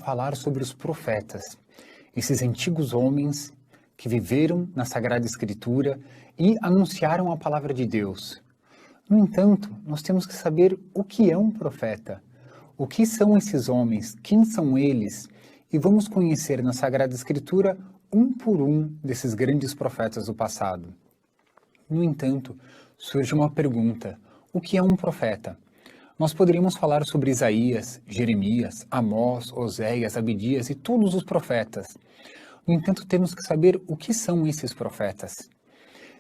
falar sobre os profetas, esses antigos homens que viveram na Sagrada Escritura e anunciaram a palavra de Deus. No entanto, nós temos que saber o que é um profeta, o que são esses homens, quem são eles, e vamos conhecer na Sagrada Escritura um por um desses grandes profetas do passado. No entanto, surge uma pergunta: o que é um profeta? Nós poderíamos falar sobre Isaías, Jeremias, Amós, Oséias, Abdias e todos os profetas. No entanto, temos que saber o que são esses profetas.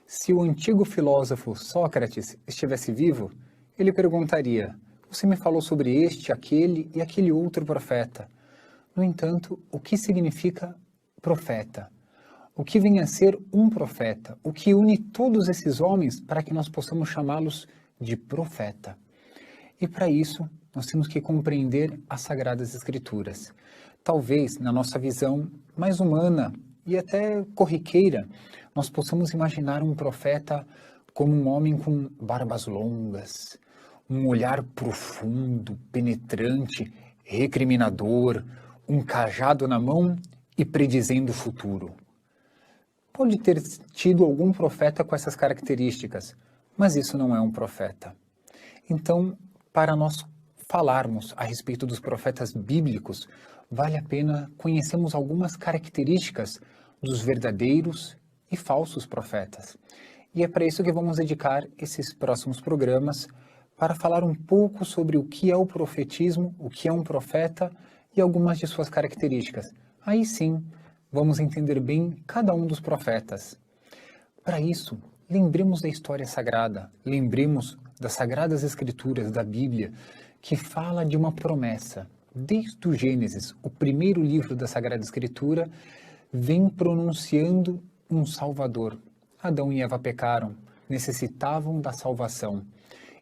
Se o antigo filósofo Sócrates estivesse vivo, ele perguntaria: você me falou sobre este, aquele e aquele outro profeta. No entanto, o que significa profeta? O que vem a ser um profeta? O que une todos esses homens para que nós possamos chamá-los de profeta? E para isso, nós temos que compreender as Sagradas Escrituras. Talvez, na nossa visão mais humana e até corriqueira, nós possamos imaginar um profeta como um homem com barbas longas, um olhar profundo, penetrante, recriminador, um cajado na mão e predizendo o futuro. Pode ter tido algum profeta com essas características, mas isso não é um profeta. Então, para nós falarmos a respeito dos profetas bíblicos, vale a pena conhecermos algumas características dos verdadeiros e falsos profetas. E é para isso que vamos dedicar esses próximos programas para falar um pouco sobre o que é o profetismo, o que é um profeta e algumas de suas características. Aí sim, vamos entender bem cada um dos profetas. Para isso, lembremos da história sagrada, lembremos das Sagradas Escrituras, da Bíblia, que fala de uma promessa. Desde o Gênesis, o primeiro livro da Sagrada Escritura, vem pronunciando um Salvador. Adão e Eva pecaram, necessitavam da salvação.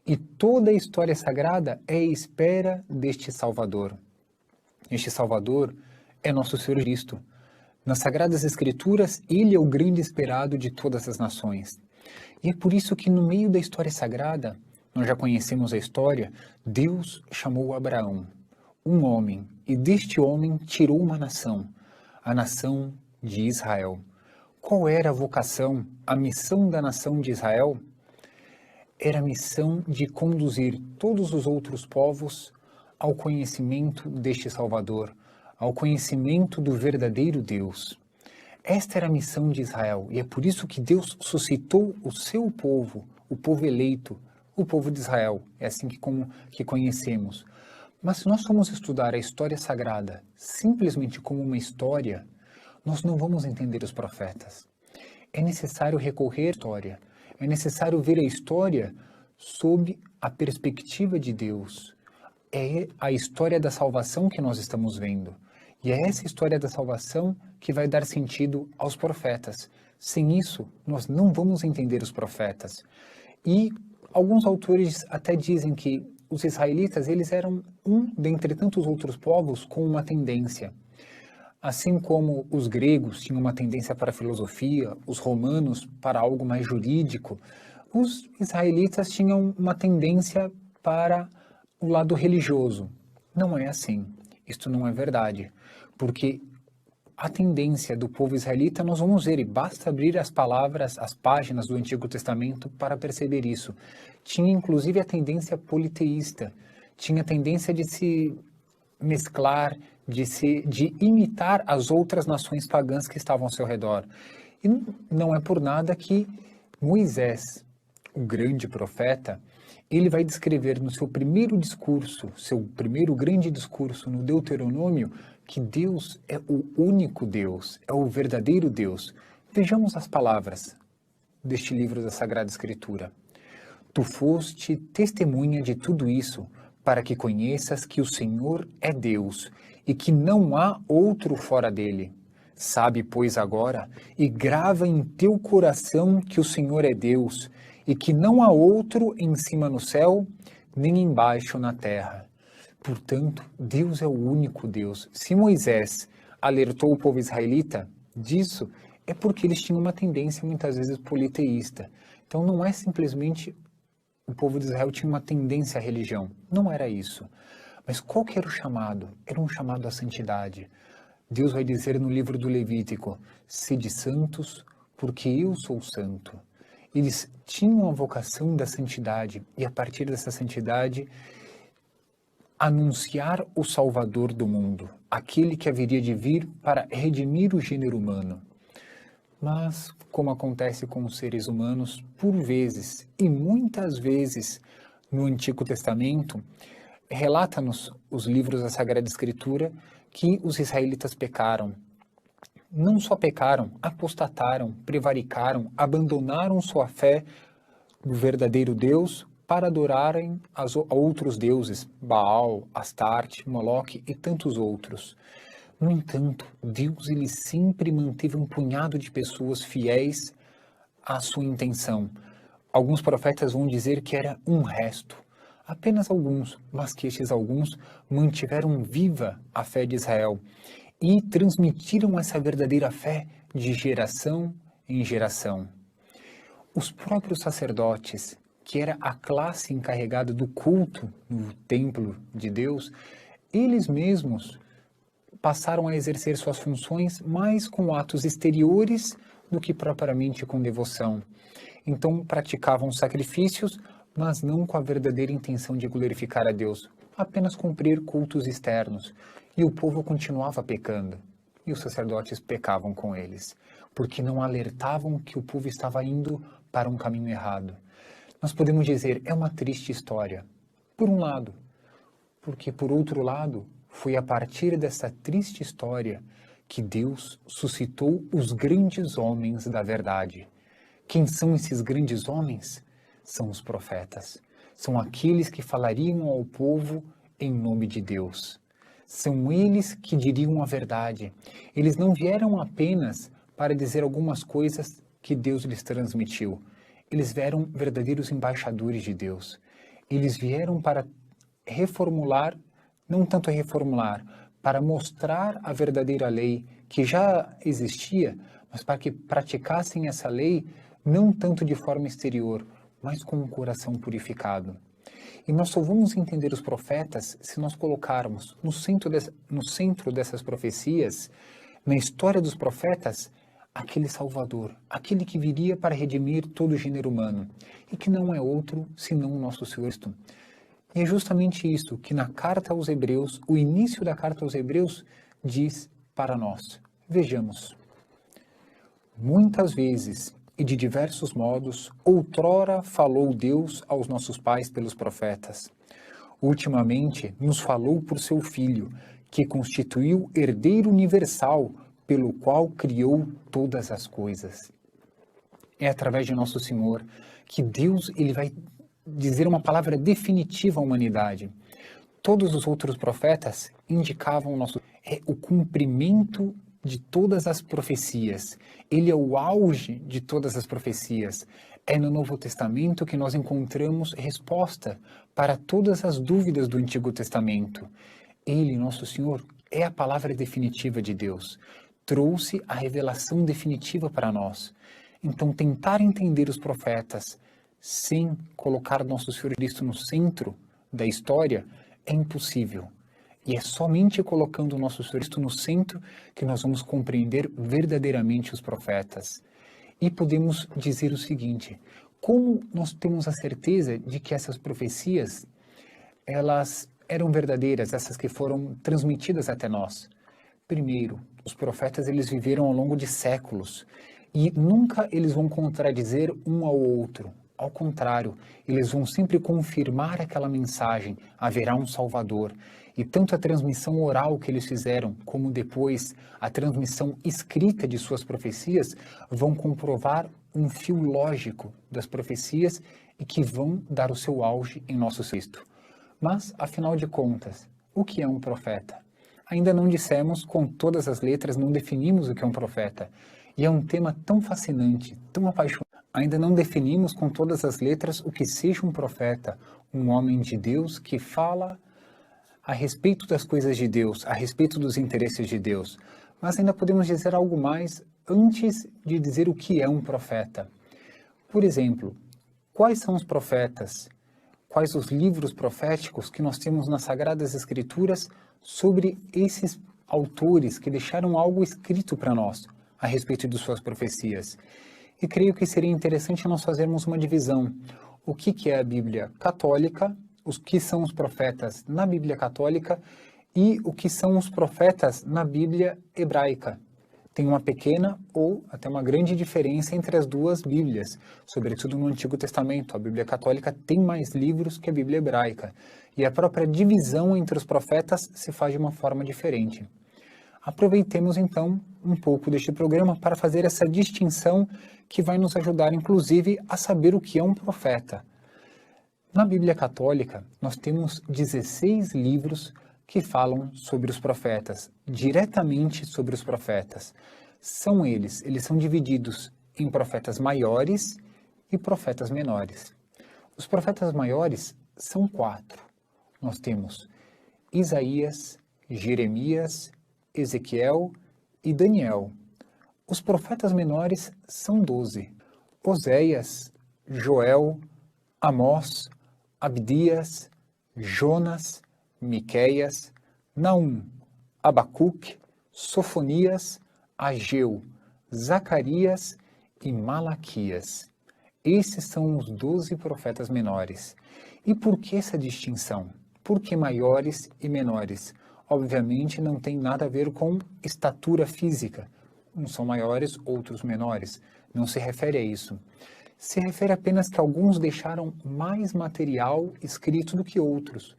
E toda a história sagrada é a espera deste Salvador. Este Salvador é nosso Senhor Cristo. Nas Sagradas Escrituras, Ele é o grande esperado de todas as nações. E é por isso que no meio da história sagrada, nós já conhecemos a história, Deus chamou Abraão, um homem, e deste homem tirou uma nação, a nação de Israel. Qual era a vocação, a missão da nação de Israel? Era a missão de conduzir todos os outros povos ao conhecimento deste Salvador, ao conhecimento do verdadeiro Deus. Esta era a missão de Israel, e é por isso que Deus suscitou o seu povo, o povo eleito, o povo de Israel. É assim que conhecemos. Mas se nós formos estudar a história sagrada simplesmente como uma história, nós não vamos entender os profetas. É necessário recorrer à história, é necessário ver a história sob a perspectiva de Deus. É a história da salvação que nós estamos vendo. E é essa história da salvação que vai dar sentido aos profetas. Sem isso, nós não vamos entender os profetas. E alguns autores até dizem que os israelitas, eles eram dentre tantos outros povos com uma tendência. Assim como os gregos tinham uma tendência para a filosofia, os romanos para algo mais jurídico, os israelitas tinham uma tendência para o lado religioso. Não é assim. Isto não é verdade. Porque a tendência do povo israelita, nós vamos ver, e basta abrir as palavras, as páginas do Antigo Testamento para perceber isso. Tinha inclusive a tendência politeísta, tinha a tendência de se mesclar, de imitar as outras nações pagãs que estavam ao seu redor. E não é por nada que Moisés, o grande profeta, ele vai descrever no seu primeiro discurso, seu primeiro grande discurso no Deuteronômio, que Deus é o único Deus, é o verdadeiro Deus. Vejamos as palavras deste livro da Sagrada Escritura. Tu foste testemunha de tudo isso, para que conheças que o Senhor é Deus e que não há outro fora dele. Sabe, pois, agora, e grava em teu coração que o Senhor é Deus e que não há outro em cima no céu, nem embaixo na terra. Portanto, Deus é o único Deus. Se Moisés alertou o povo israelita disso, é porque eles tinham uma tendência muitas vezes politeísta. Então não é simplesmente o povo de Israel tinha uma tendência à religião. Não era isso. Mas qual que era o chamado? Era um chamado à santidade. Deus vai dizer no livro do Levítico: sede santos, porque eu sou santo. Eles tinham a vocação da santidade e, a partir dessa santidade, anunciar o Salvador do mundo, aquele que haveria de vir para redimir o gênero humano. Mas, como acontece com os seres humanos, por vezes, e muitas vezes, no Antigo Testamento, relata-nos os livros da Sagrada Escritura que os israelitas pecaram. Não só pecaram, apostataram, prevaricaram, abandonaram sua fé no verdadeiro Deus para adorarem a outros deuses, Baal, Astarte, Moloque e tantos outros. No entanto, Deus ele sempre manteve um punhado de pessoas fiéis à sua intenção. Alguns profetas vão dizer que era um resto, apenas alguns, mas que estes alguns mantiveram viva a fé de Israel e transmitiram essa verdadeira fé de geração em geração. Os próprios sacerdotes, que era a classe encarregada do culto no templo de Deus, eles mesmos passaram a exercer suas funções mais com atos exteriores do que propriamente com devoção. Então praticavam sacrifícios, mas não com a verdadeira intenção de glorificar a Deus, apenas cumprir cultos externos. E o povo continuava pecando, e os sacerdotes pecavam com eles, porque não alertavam que o povo estava indo para um caminho errado. Nós podemos dizer, é uma triste história, por um lado, porque por outro lado, foi a partir dessa triste história que Deus suscitou os grandes homens da verdade. Quem são esses grandes homens? São os profetas. São aqueles que falariam ao povo em nome de Deus. São eles que diriam a verdade. Eles não vieram apenas para dizer algumas coisas que Deus lhes transmitiu. Eles vieram verdadeiros embaixadores de Deus. Eles vieram para reformular, não tanto reformular, para mostrar a verdadeira lei que já existia, mas para que praticassem essa lei não tanto de forma exterior, mas com um coração purificado. E nós só vamos entender os profetas se nós colocarmos no centro dessas profecias, na história dos profetas, aquele Salvador, aquele que viria para redimir todo o gênero humano, e que não é outro senão o nosso Senhor Cristo. E é justamente isso que na carta aos Hebreus, o início da carta aos Hebreus, diz para nós. Vejamos. Muitas vezes e de diversos modos, outrora falou Deus aos nossos pais pelos profetas. Ultimamente nos falou por seu Filho, que constituiu herdeiro universal, pelo qual criou todas as coisas. É através de nosso Senhor que Deus ele vai dizer uma palavra definitiva à humanidade. Todos os outros profetas indicavam o cumprimento de todas as profecias. Ele é o auge de todas as profecias. É no Novo Testamento que nós encontramos resposta para todas as dúvidas do Antigo Testamento. Ele, nosso Senhor, é a palavra definitiva de Deus. Trouxe a revelação definitiva para nós. Então, tentar entender os profetas sem colocar nosso Senhor Cristo no centro da história é impossível. E é somente colocando o nosso Senhor Cristo no centro que nós vamos compreender verdadeiramente os profetas. E podemos dizer o seguinte: como nós temos a certeza de que essas profecias, elas eram verdadeiras, essas que foram transmitidas até nós? Primeiro, os profetas eles viveram ao longo de séculos e nunca eles vão contradizer um ao outro. Ao contrário, eles vão sempre confirmar aquela mensagem, haverá um Salvador. E tanto a transmissão oral que eles fizeram, como depois a transmissão escrita de suas profecias, vão comprovar um fio lógico das profecias e que vão dar o seu auge em nosso Cristo. Mas, afinal de contas, o que é um profeta? Ainda não dissemos com todas as letras, não definimos o que é um profeta. E é um tema tão fascinante, tão apaixonante. Ainda não definimos com todas as letras o que seja um profeta, um homem de Deus que fala a respeito das coisas de Deus, a respeito dos interesses de Deus. Mas ainda podemos dizer algo mais antes de dizer o que é um profeta. Por exemplo, quais são os profetas? quais os livros proféticos que nós temos nas Sagradas Escrituras sobre esses autores que deixaram algo escrito para nós a respeito de suas profecias. E creio que seria interessante nós fazermos uma divisão. O que é a Bíblia católica, os que são os profetas na Bíblia católica e o que são os profetas na Bíblia hebraica. Tem uma pequena ou até uma grande diferença entre as duas Bíblias, sobretudo no Antigo Testamento. A Bíblia católica tem mais livros que a Bíblia hebraica, e a própria divisão entre os profetas se faz de uma forma diferente. Aproveitemos então um pouco deste programa para fazer essa distinção que vai nos ajudar, inclusive, a saber o que é um profeta. Na Bíblia católica, nós temos 16 livros que falam sobre os profetas, diretamente sobre os profetas. Eles são divididos em profetas maiores e profetas menores. Os profetas maiores são 4. Nós temos Isaías, Jeremias, Ezequiel e Daniel. Os profetas menores são 12. Oséias, Joel, Amós, Abdias, Jonas, Miqueias, Naum, Abacuque, Sofonias, Ageu, Zacarias e Malaquias. Esses são os 12 profetas menores. E por que essa distinção? Por que maiores e menores? Obviamente não tem nada a ver com estatura física. Uns são maiores, outros menores. Não se refere a isso. Se refere apenas que alguns deixaram mais material escrito do que outros.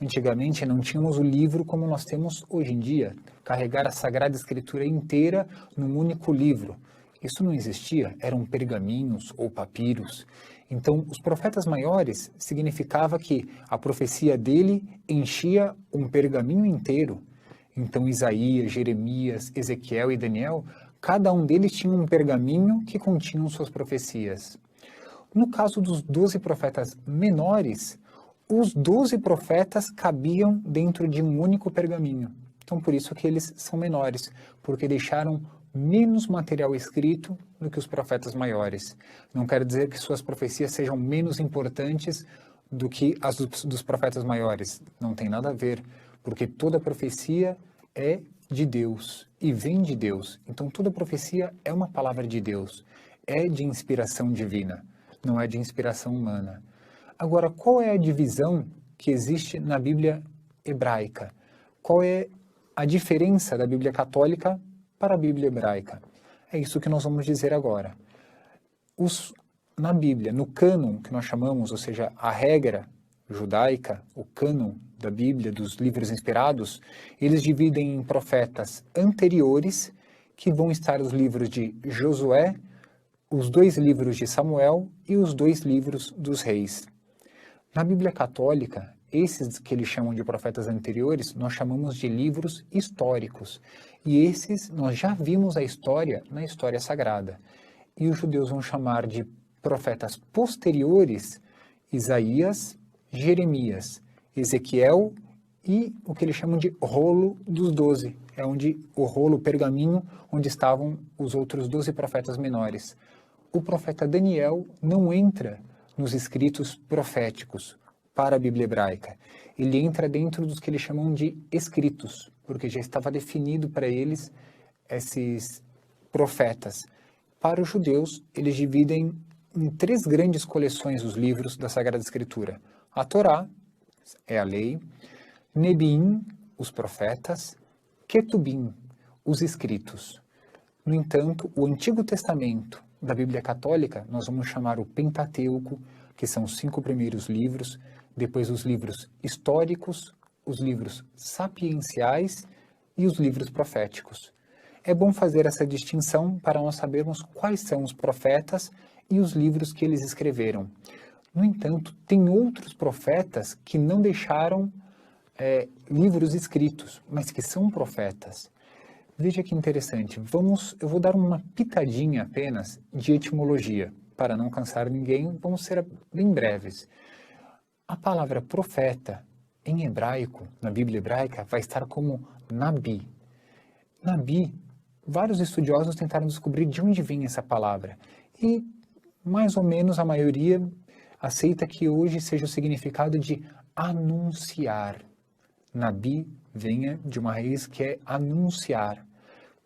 Antigamente não tínhamos o livro como nós temos hoje em dia, carregar a Sagrada Escritura inteira num único livro. Isso não existia, eram pergaminhos ou papiros. Então, os profetas maiores significava que a profecia dele enchia um pergaminho inteiro. Então, Isaías, Jeremias, Ezequiel e Daniel, cada um deles tinha um pergaminho que continham suas profecias. No caso dos 12 profetas menores, os 12 profetas cabiam dentro de um único pergaminho. Então, por isso que eles são menores, porque deixaram menos material escrito do que os profetas maiores. Não quer dizer que suas profecias sejam menos importantes do que as dos profetas maiores. Não tem nada a ver, porque toda profecia é de Deus e vem de Deus. Então, toda profecia é uma palavra de Deus, é de inspiração divina, não é de inspiração humana. Agora, qual é a divisão que existe na Bíblia hebraica? Qual é a diferença da Bíblia católica para a Bíblia hebraica? É isso que nós vamos dizer agora. Na Bíblia, no cânon que nós chamamos, ou seja, a regra judaica, o cânon da Bíblia, dos livros inspirados, eles dividem em profetas anteriores, que vão estar os livros de Josué, os 2 livros de Samuel e os 2 livros dos reis. Na Bíblia católica, esses que eles chamam de profetas anteriores, nós chamamos de livros históricos. E esses, nós já vimos a história na história sagrada. E os judeus vão chamar de profetas posteriores Isaías, Jeremias, Ezequiel e o que eles chamam de rolo dos 12. É onde o rolo, o pergaminho, onde estavam os outros 12 profetas menores. O profeta Daniel não entra nos escritos proféticos para a Bíblia hebraica. Ele entra dentro dos que eles chamam de escritos, porque já estava definido para eles esses profetas. Para os judeus, eles dividem em 3 grandes coleções os livros da Sagrada Escritura. A Torá, é a lei, Nebiim, os profetas, Ketubim, os escritos. No entanto, o Antigo Testamento da Bíblia Católica, nós vamos chamar o Pentateuco, que são os 5 primeiros livros, depois os livros históricos, os livros sapienciais e os livros proféticos. É bom fazer essa distinção para nós sabermos quais são os profetas e os livros que eles escreveram. No entanto, tem outros profetas que não deixaram livros escritos, mas que são profetas. Veja que interessante, eu vou dar uma pitadinha apenas de etimologia, para não cansar ninguém, vamos ser bem breves. A palavra profeta, em hebraico, na Bíblia hebraica, vai estar como Nabi. Nabi, vários estudiosos tentaram descobrir de onde vem essa palavra, e mais ou menos a maioria aceita que hoje seja o significado de anunciar. Nabi venha de uma raiz que é anunciar.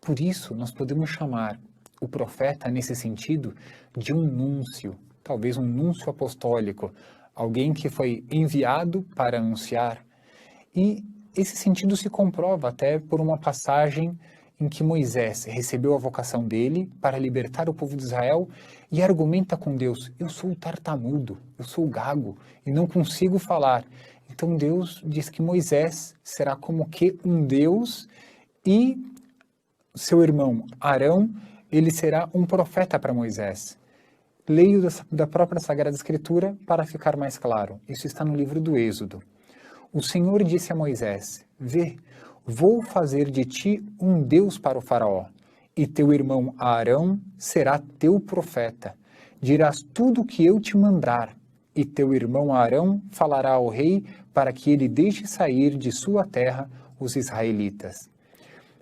Por isso, nós podemos chamar o profeta, nesse sentido, de um núncio, talvez um núncio apostólico, alguém que foi enviado para anunciar. E esse sentido se comprova até por uma passagem em que Moisés recebeu a vocação dele para libertar o povo de Israel e argumenta com Deus: eu sou tartamudo, eu sou gago e não consigo falar. Então Deus diz que Moisés será como que um Deus e seu irmão Arão, ele será um profeta para Moisés. Leio da própria Sagrada Escritura para ficar mais claro. Isso está no livro do Êxodo. O Senhor disse a Moisés: vê, vou fazer de ti um Deus para o faraó, e teu irmão Arão será teu profeta. Dirás tudo o que eu te mandar, e teu irmão Arão falará ao rei para que ele deixe sair de sua terra os israelitas.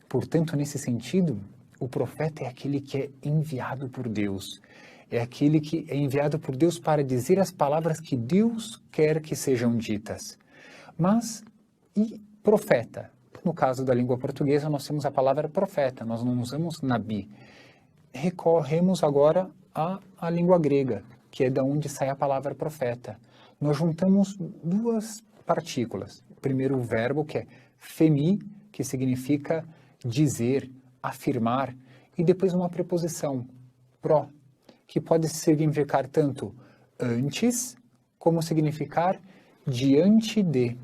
Portanto, nesse sentido, o profeta é aquele que é enviado por Deus. É aquele que é enviado por Deus para dizer as palavras que Deus quer que sejam ditas. Mas, e profeta? No caso da língua portuguesa, nós temos a palavra profeta, nós não usamos nabi. Recorremos agora à língua grega, que é da onde sai a palavra profeta. Nós juntamos duas partículas. Primeiro o verbo, que é femi, que significa dizer, afirmar, e depois uma preposição, pró, que pode significar tanto antes, como significar diante de.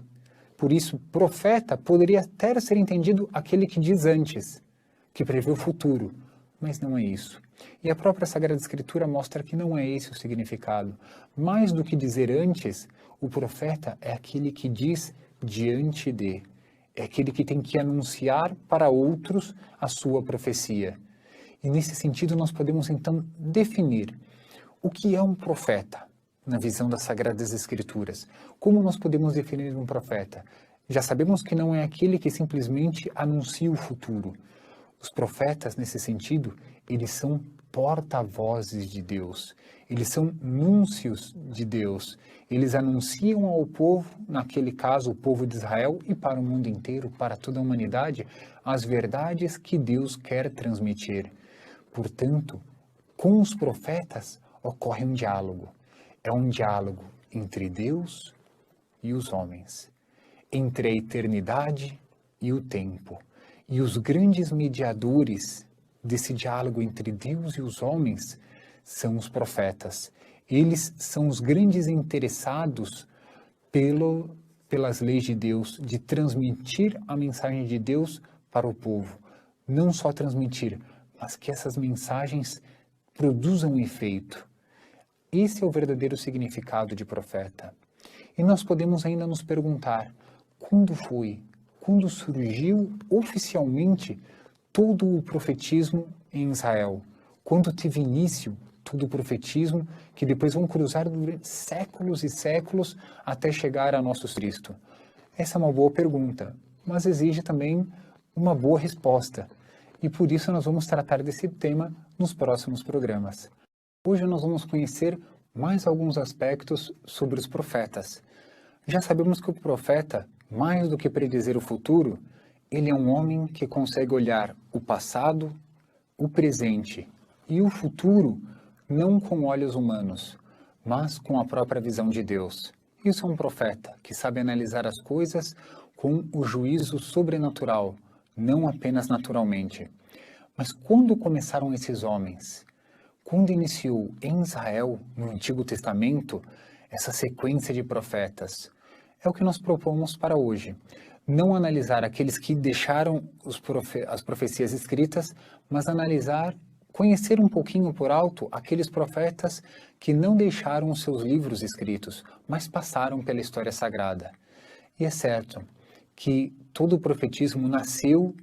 Por isso, profeta poderia até ser entendido aquele que diz antes, que prevê o futuro, mas não é isso. E a própria Sagrada Escritura mostra que não é esse o significado. Mais do que dizer antes, o profeta é aquele que diz diante de. É aquele que tem que anunciar para outros a sua profecia. E nesse sentido nós podemos então definir o que é um profeta na visão das Sagradas Escrituras. Como nós podemos definir um profeta? Já sabemos que não é aquele que simplesmente anuncia o futuro. Os profetas, nesse sentido, eles são porta-vozes de Deus. Eles são núncios de Deus. Eles anunciam ao povo, naquele caso o povo de Israel, e para o mundo inteiro, para toda a humanidade, as verdades que Deus quer transmitir. Portanto, com os profetas ocorre um diálogo. É um diálogo entre Deus e os homens, entre a eternidade e o tempo. E os grandes mediadores desse diálogo entre Deus e os homens são os profetas. Eles são os grandes interessados pelas leis de Deus, de transmitir a mensagem de Deus para o povo. Não só transmitir, mas que essas mensagens produzam efeito. Esse é o verdadeiro significado de profeta. E nós podemos ainda nos perguntar, quando surgiu oficialmente todo o profetismo em Israel? Quando teve início todo o profetismo, que depois vão cruzar durante séculos e séculos até chegar a nosso Cristo? Essa é uma boa pergunta, mas exige também uma boa resposta. E por isso nós vamos tratar desse tema nos próximos programas. Hoje nós vamos conhecer mais alguns aspectos sobre os profetas. Já sabemos que o profeta, mais do que predizer o futuro, ele é um homem que consegue olhar o passado, o presente e o futuro não com olhos humanos, mas com a própria visão de Deus. Isso é um profeta que sabe analisar as coisas com o juízo sobrenatural, não apenas naturalmente. Mas quando começaram esses homens? Quando iniciou em Israel, no Antigo Testamento, essa sequência de profetas? É o que nós propomos para hoje. Não analisar aqueles que deixaram as profecias escritas, mas analisar, conhecer um pouquinho por alto aqueles profetas que não deixaram os seus livros escritos, mas passaram pela história sagrada. E é certo que todo o profetismo nasceu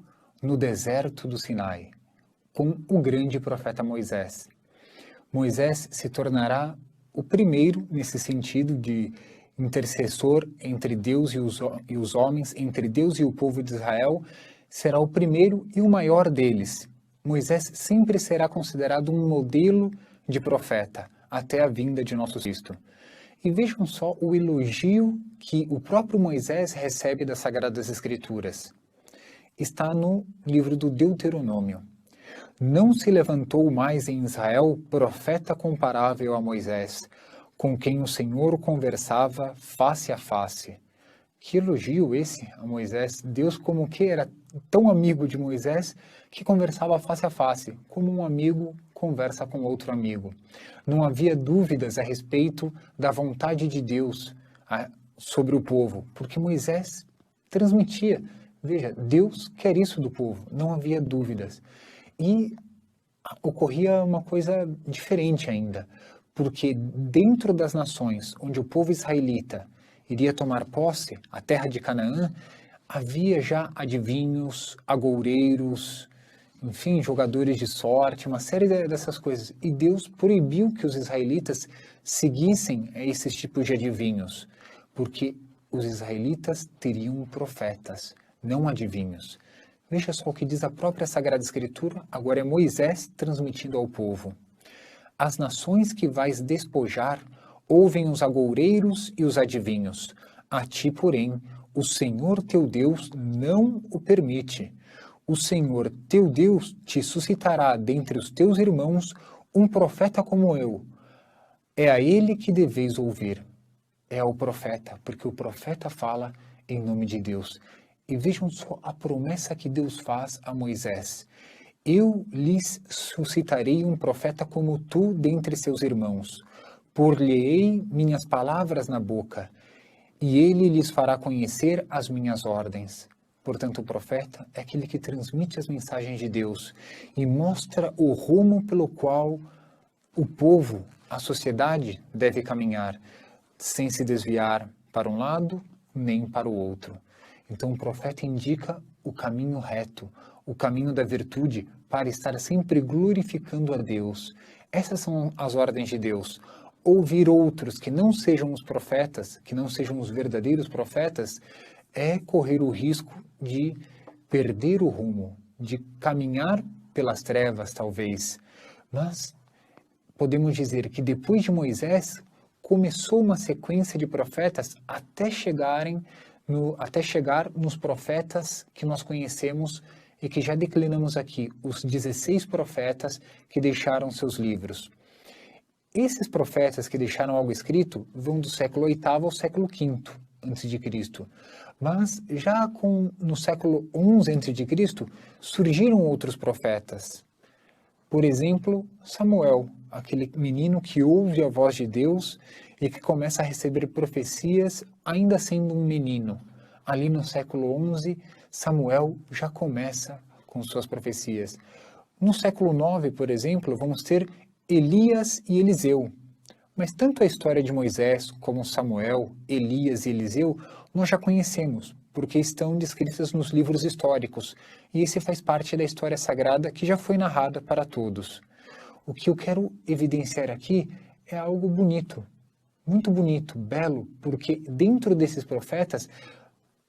no deserto do Sinai, com o grande profeta Moisés. Moisés se tornará o primeiro nesse sentido de intercessor entre Deus e os homens, entre Deus e o povo de Israel, será o primeiro e o maior deles. Moisés sempre será considerado um modelo de profeta até a vinda de nosso Cristo. E vejam só o elogio que o próprio Moisés recebe das Sagradas Escrituras. Está no livro do Deuteronômio. Não se levantou mais em Israel profeta comparável a Moisés, com quem o Senhor conversava face a face. Que elogio esse a Moisés. Deus como que era tão amigo de Moisés que conversava face a face, como um amigo conversa com outro amigo. Não havia dúvidas a respeito da vontade de Deus sobre o povo, porque Moisés transmitia. Veja, Deus quer isso do povo, não havia dúvidas. E ocorria uma coisa diferente ainda, porque dentro das nações onde o povo israelita iria tomar posse, a terra de Canaã, havia já adivinhos, agoureiros, enfim, jogadores de sorte, uma série dessas coisas. E Deus proibiu que os israelitas seguissem esses tipos de adivinhos, porque os israelitas teriam profetas, não adivinhos. Veja só o que diz a própria Sagrada Escritura, agora é Moisés transmitindo ao povo. As nações que vais despojar ouvem os agoureiros e os adivinhos. A ti, porém, o Senhor teu Deus não o permite. O Senhor teu Deus te suscitará dentre os teus irmãos um profeta como eu. É a ele que deveis ouvir. É ao profeta, porque o profeta fala em nome de Deus. E vejam só a promessa que Deus faz a Moisés. Eu lhes suscitarei um profeta como tu dentre seus irmãos. Por-lhe-ei minhas palavras na boca, e ele lhes fará conhecer as minhas ordens. Portanto, o profeta é aquele que transmite as mensagens de Deus e mostra o rumo pelo qual o povo, a sociedade, deve caminhar, sem se desviar para um lado nem para o outro. Então, o profeta indica o caminho reto, o caminho da virtude para estar sempre glorificando a Deus. Essas são as ordens de Deus. Ouvir outros que não sejam os profetas, que não sejam os verdadeiros profetas, é correr o risco de perder o rumo, de caminhar pelas trevas, talvez. Mas podemos dizer que depois de Moisés, começou uma sequência de profetas até chegar nos profetas que nós conhecemos e que já declinamos aqui, os 16 profetas que deixaram seus livros. Esses profetas que deixaram algo escrito vão do século VIII ao século V a.C. Mas já no século XI a.C. surgiram outros profetas. Por exemplo, Samuel, aquele menino que ouve a voz de Deus e que começa a receber profecias ainda sendo um menino. Ali no século XI, Samuel já começa com suas profecias. No século IX, por exemplo, vamos ter Elias e Eliseu. Mas tanto a história de Moisés como Samuel, Elias e Eliseu, nós já conhecemos, porque estão descritas nos livros históricos, e esse faz parte da história sagrada que já foi narrada para todos. O que eu quero evidenciar aqui é algo bonito, muito bonito, belo, porque dentro desses profetas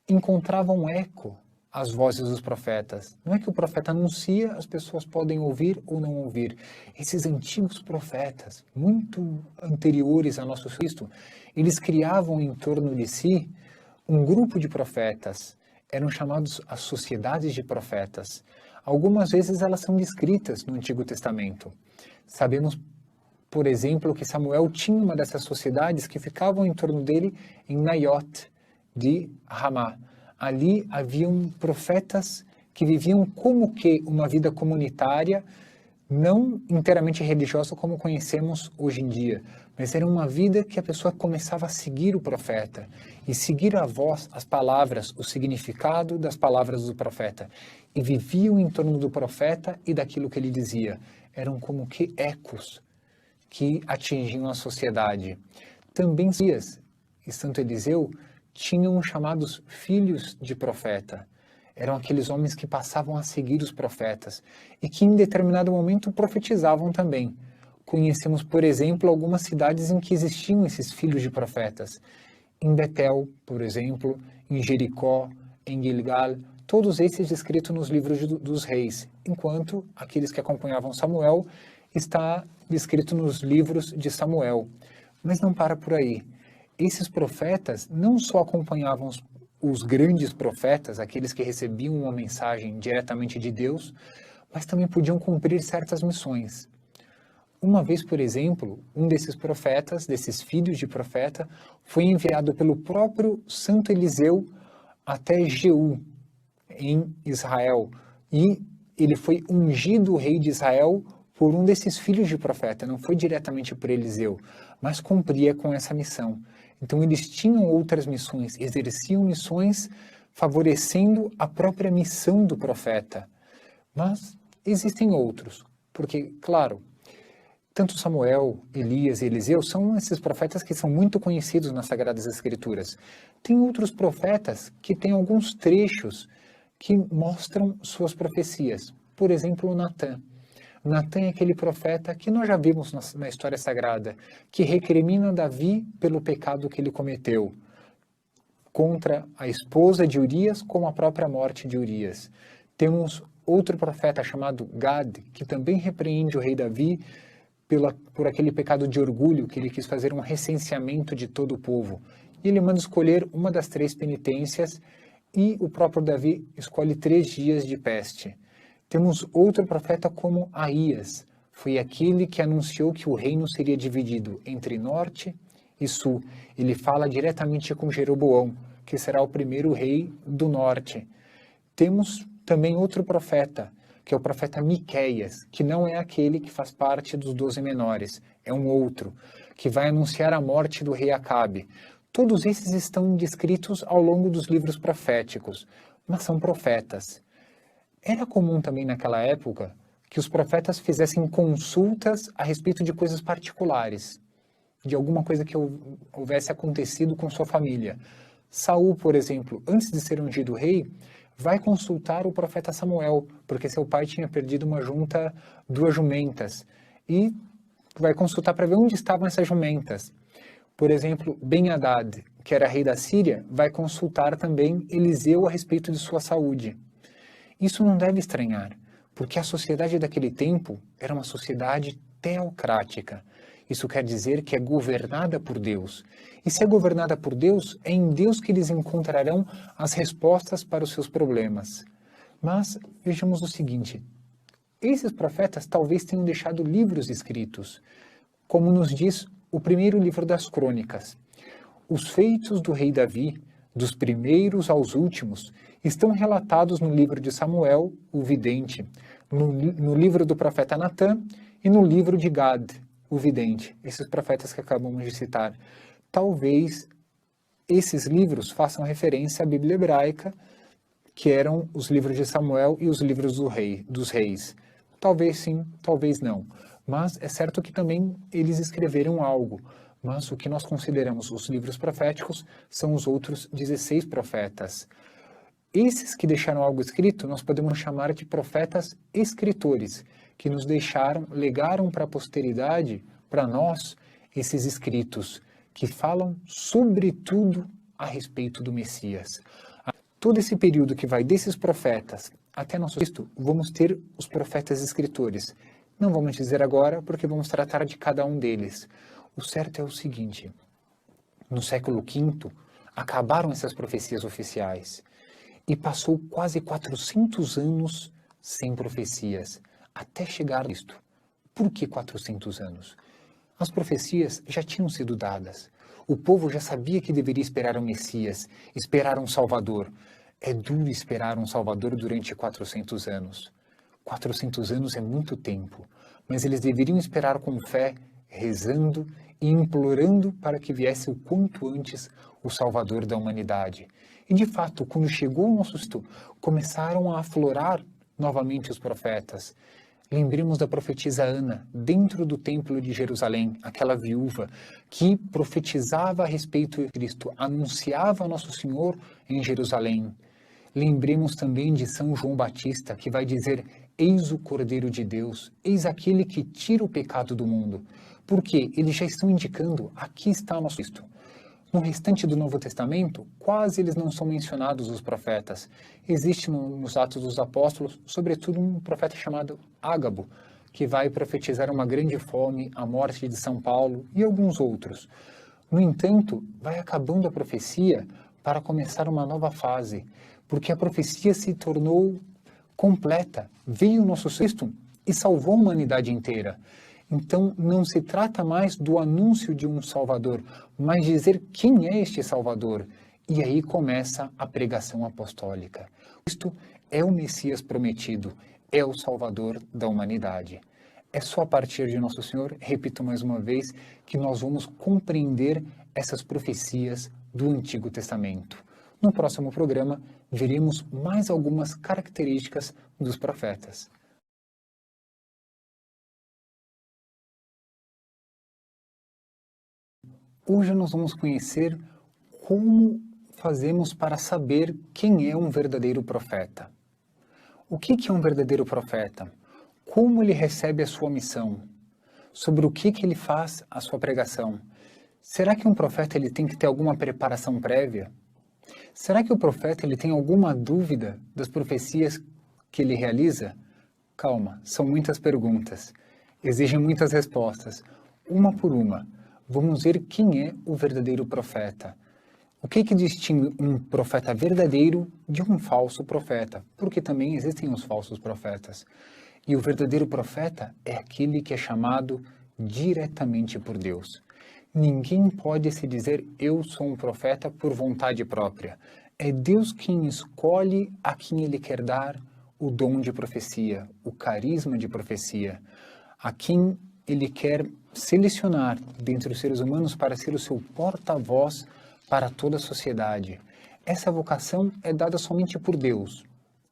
encontravam eco as vozes dos profetas. Não é que o profeta anuncia, as pessoas podem ouvir ou não ouvir. Esses antigos profetas, muito anteriores a nosso Cristo, eles criavam em torno de si um grupo de profetas. Eram chamados as sociedades de profetas. Algumas vezes elas são descritas no Antigo Testamento. Sabemos, por exemplo, que Samuel tinha uma dessas sociedades que ficavam em torno dele em Naiot de Ramá. Ali haviam profetas que viviam como que uma vida comunitária, não inteiramente religiosa como conhecemos hoje em dia, mas era uma vida que a pessoa começava a seguir o profeta e seguir a voz, as palavras, o significado das palavras do profeta. E viviam em torno do profeta e daquilo que ele dizia. Eram como que ecos que atingiam a sociedade. Também Elias e Santo Eliseu tinham chamados filhos de profeta. Eram aqueles homens que passavam a seguir os profetas e que em determinado momento profetizavam também. Conhecemos, por exemplo, algumas cidades em que existiam esses filhos de profetas. Em Betel, por exemplo, em Jericó, em Gilgal, todos esses descritos nos livros dos reis, enquanto aqueles que acompanhavam Samuel está descrito nos livros de Samuel. Mas não para por aí. esses profetas não só acompanhavam os grandes profetas, aqueles que recebiam uma mensagem diretamente de Deus, mas também podiam cumprir certas missões. Uma vez, por exemplo, um desses profetas, desses filhos de profeta, foi enviado pelo próprio Santo Eliseu até Jeú, em Israel, e ele foi ungido rei de Israel por um desses filhos de profeta, não foi diretamente por Eliseu, mas cumpria com essa missão. Então eles tinham outras missões, exerciam missões favorecendo a própria missão do profeta. Mas existem outros, porque, claro, tanto Samuel, Elias e Eliseu são esses profetas que são muito conhecidos nas Sagradas Escrituras. Tem outros profetas que têm alguns trechos que mostram suas profecias. Por exemplo, o Natã. Natã é aquele profeta que nós já vimos na história sagrada, que recrimina Davi pelo pecado que ele cometeu contra a esposa de Urias, como a própria morte de Urias. Temos outro profeta chamado Gad, que também repreende o rei Davi por aquele pecado de orgulho, que ele quis fazer um recenseamento de todo o povo. E ele manda escolher uma das 3 penitências, e o próprio Davi escolhe 3 dias de peste. Temos outro profeta como Aías, foi aquele que anunciou que o reino seria dividido entre norte e sul. Ele fala diretamente com Jeroboão, que será o primeiro rei do norte. Temos também outro profeta, que é o profeta Miqueias, que não é aquele que faz parte dos 12 menores, é um outro, que vai anunciar a morte do rei Acabe. Todos esses estão descritos ao longo dos livros proféticos, mas são profetas. Era comum também naquela época que os profetas fizessem consultas a respeito de coisas particulares, de alguma coisa que houvesse acontecido com sua família. Saul, por exemplo, antes de ser ungido rei, vai consultar o profeta Samuel, porque seu pai tinha perdido uma junta, 2 jumentas, e vai consultar para ver onde estavam essas jumentas. Por exemplo, Ben-Hadad, que era rei da Síria, vai consultar também Eliseu a respeito de sua saúde. Isso não deve estranhar, porque a sociedade daquele tempo era uma sociedade teocrática. Isso quer dizer que é governada por Deus. E se é governada por Deus, é em Deus que eles encontrarão as respostas para os seus problemas. Mas vejamos o seguinte, esses profetas talvez tenham deixado livros escritos, como nos diz o primeiro livro das Crônicas. Os feitos do rei Davi, dos primeiros aos últimos, estão relatados no livro de Samuel, o vidente, no livro do profeta Natã e no livro de Gad, o vidente, esses profetas que acabamos de citar. Talvez esses livros façam referência à Bíblia hebraica, que eram os livros de Samuel e os livros dos reis. Talvez sim, talvez não. Mas é certo que também eles escreveram algo. Mas o que nós consideramos os livros proféticos são os outros 16 profetas. Esses que deixaram algo escrito, nós podemos chamar de profetas escritores, que nos deixaram, legaram para a posteridade, para nós, esses escritos, que falam sobretudo a respeito do Messias. Todo esse período que vai desses profetas até nosso Cristo, vamos ter os profetas escritores. Não vamos dizer agora, porque vamos tratar de cada um deles. O certo é o seguinte, no século V, acabaram essas profecias oficiais e passou quase 400 anos sem profecias, até chegar a Cristo. Por que 400 anos? As profecias já tinham sido dadas. O povo já sabia que deveria esperar o Messias, esperar um Salvador. É duro esperar um Salvador durante 400 anos. 400 anos é muito tempo, mas eles deveriam esperar com fé, rezando e implorando para que viesse o quanto antes o Salvador da humanidade. E de fato, quando chegou o nosso tempo, começaram a aflorar novamente os profetas. Lembremos da profetisa Ana, dentro do templo de Jerusalém, aquela viúva que profetizava a respeito de Cristo, anunciava Nosso Senhor em Jerusalém. Lembremos também de São João Batista, que vai dizer: eis o Cordeiro de Deus, eis aquele que tira o pecado do mundo. Porque eles já estão indicando, aqui está o nosso Cristo. No restante do Novo Testamento, quase eles não são mencionados os profetas. Existe nos Atos dos Apóstolos, sobretudo um profeta chamado Ágabo, que vai profetizar uma grande fome, a morte de São Paulo e alguns outros. No entanto, vai acabando a profecia para começar uma nova fase, porque a profecia se tornou completa, veio o nosso Cristo e salvou a humanidade inteira. Então, não se trata mais do anúncio de um Salvador, mas dizer quem é este Salvador. E aí começa a pregação apostólica. Cristo é o Messias prometido, é o Salvador da humanidade. É só a partir de Nosso Senhor, repito mais uma vez, que nós vamos compreender essas profecias do Antigo Testamento. No próximo programa, veremos mais algumas características dos profetas. Hoje nós vamos conhecer como fazemos para saber quem é um verdadeiro profeta. O que é um verdadeiro profeta? Como ele recebe a sua missão? Sobre o que ele faz a sua pregação? Será que um profeta ele tem que ter alguma preparação prévia? Será que o profeta ele tem alguma dúvida das profecias que ele realiza? Calma, são muitas perguntas, exigem muitas respostas. Uma por uma, vamos ver quem é o verdadeiro profeta. O que distingue um profeta verdadeiro de um falso profeta? Porque também existem os falsos profetas. E o verdadeiro profeta é aquele que é chamado diretamente por Deus. Ninguém pode se dizer eu sou um profeta por vontade própria. É Deus quem escolhe a quem ele quer dar o dom de profecia, o carisma de profecia, a quem ele quer selecionar dentre os seres humanos para ser o seu porta-voz para toda a sociedade. Essa vocação é dada somente por Deus.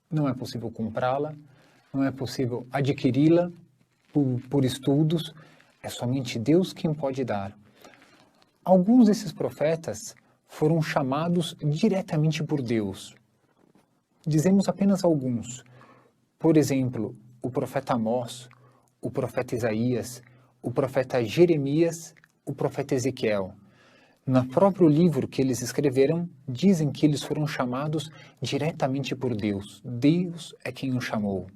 Não é possível comprá-la, não é possível adquiri-la por estudos, é somente Deus quem pode dar. Alguns desses profetas foram chamados diretamente por Deus. Dizemos apenas alguns. Por exemplo, o profeta Amós, o profeta Isaías, o profeta Jeremias, o profeta Ezequiel. No próprio livro que eles escreveram, dizem que eles foram chamados diretamente por Deus. Deus é quem os chamou.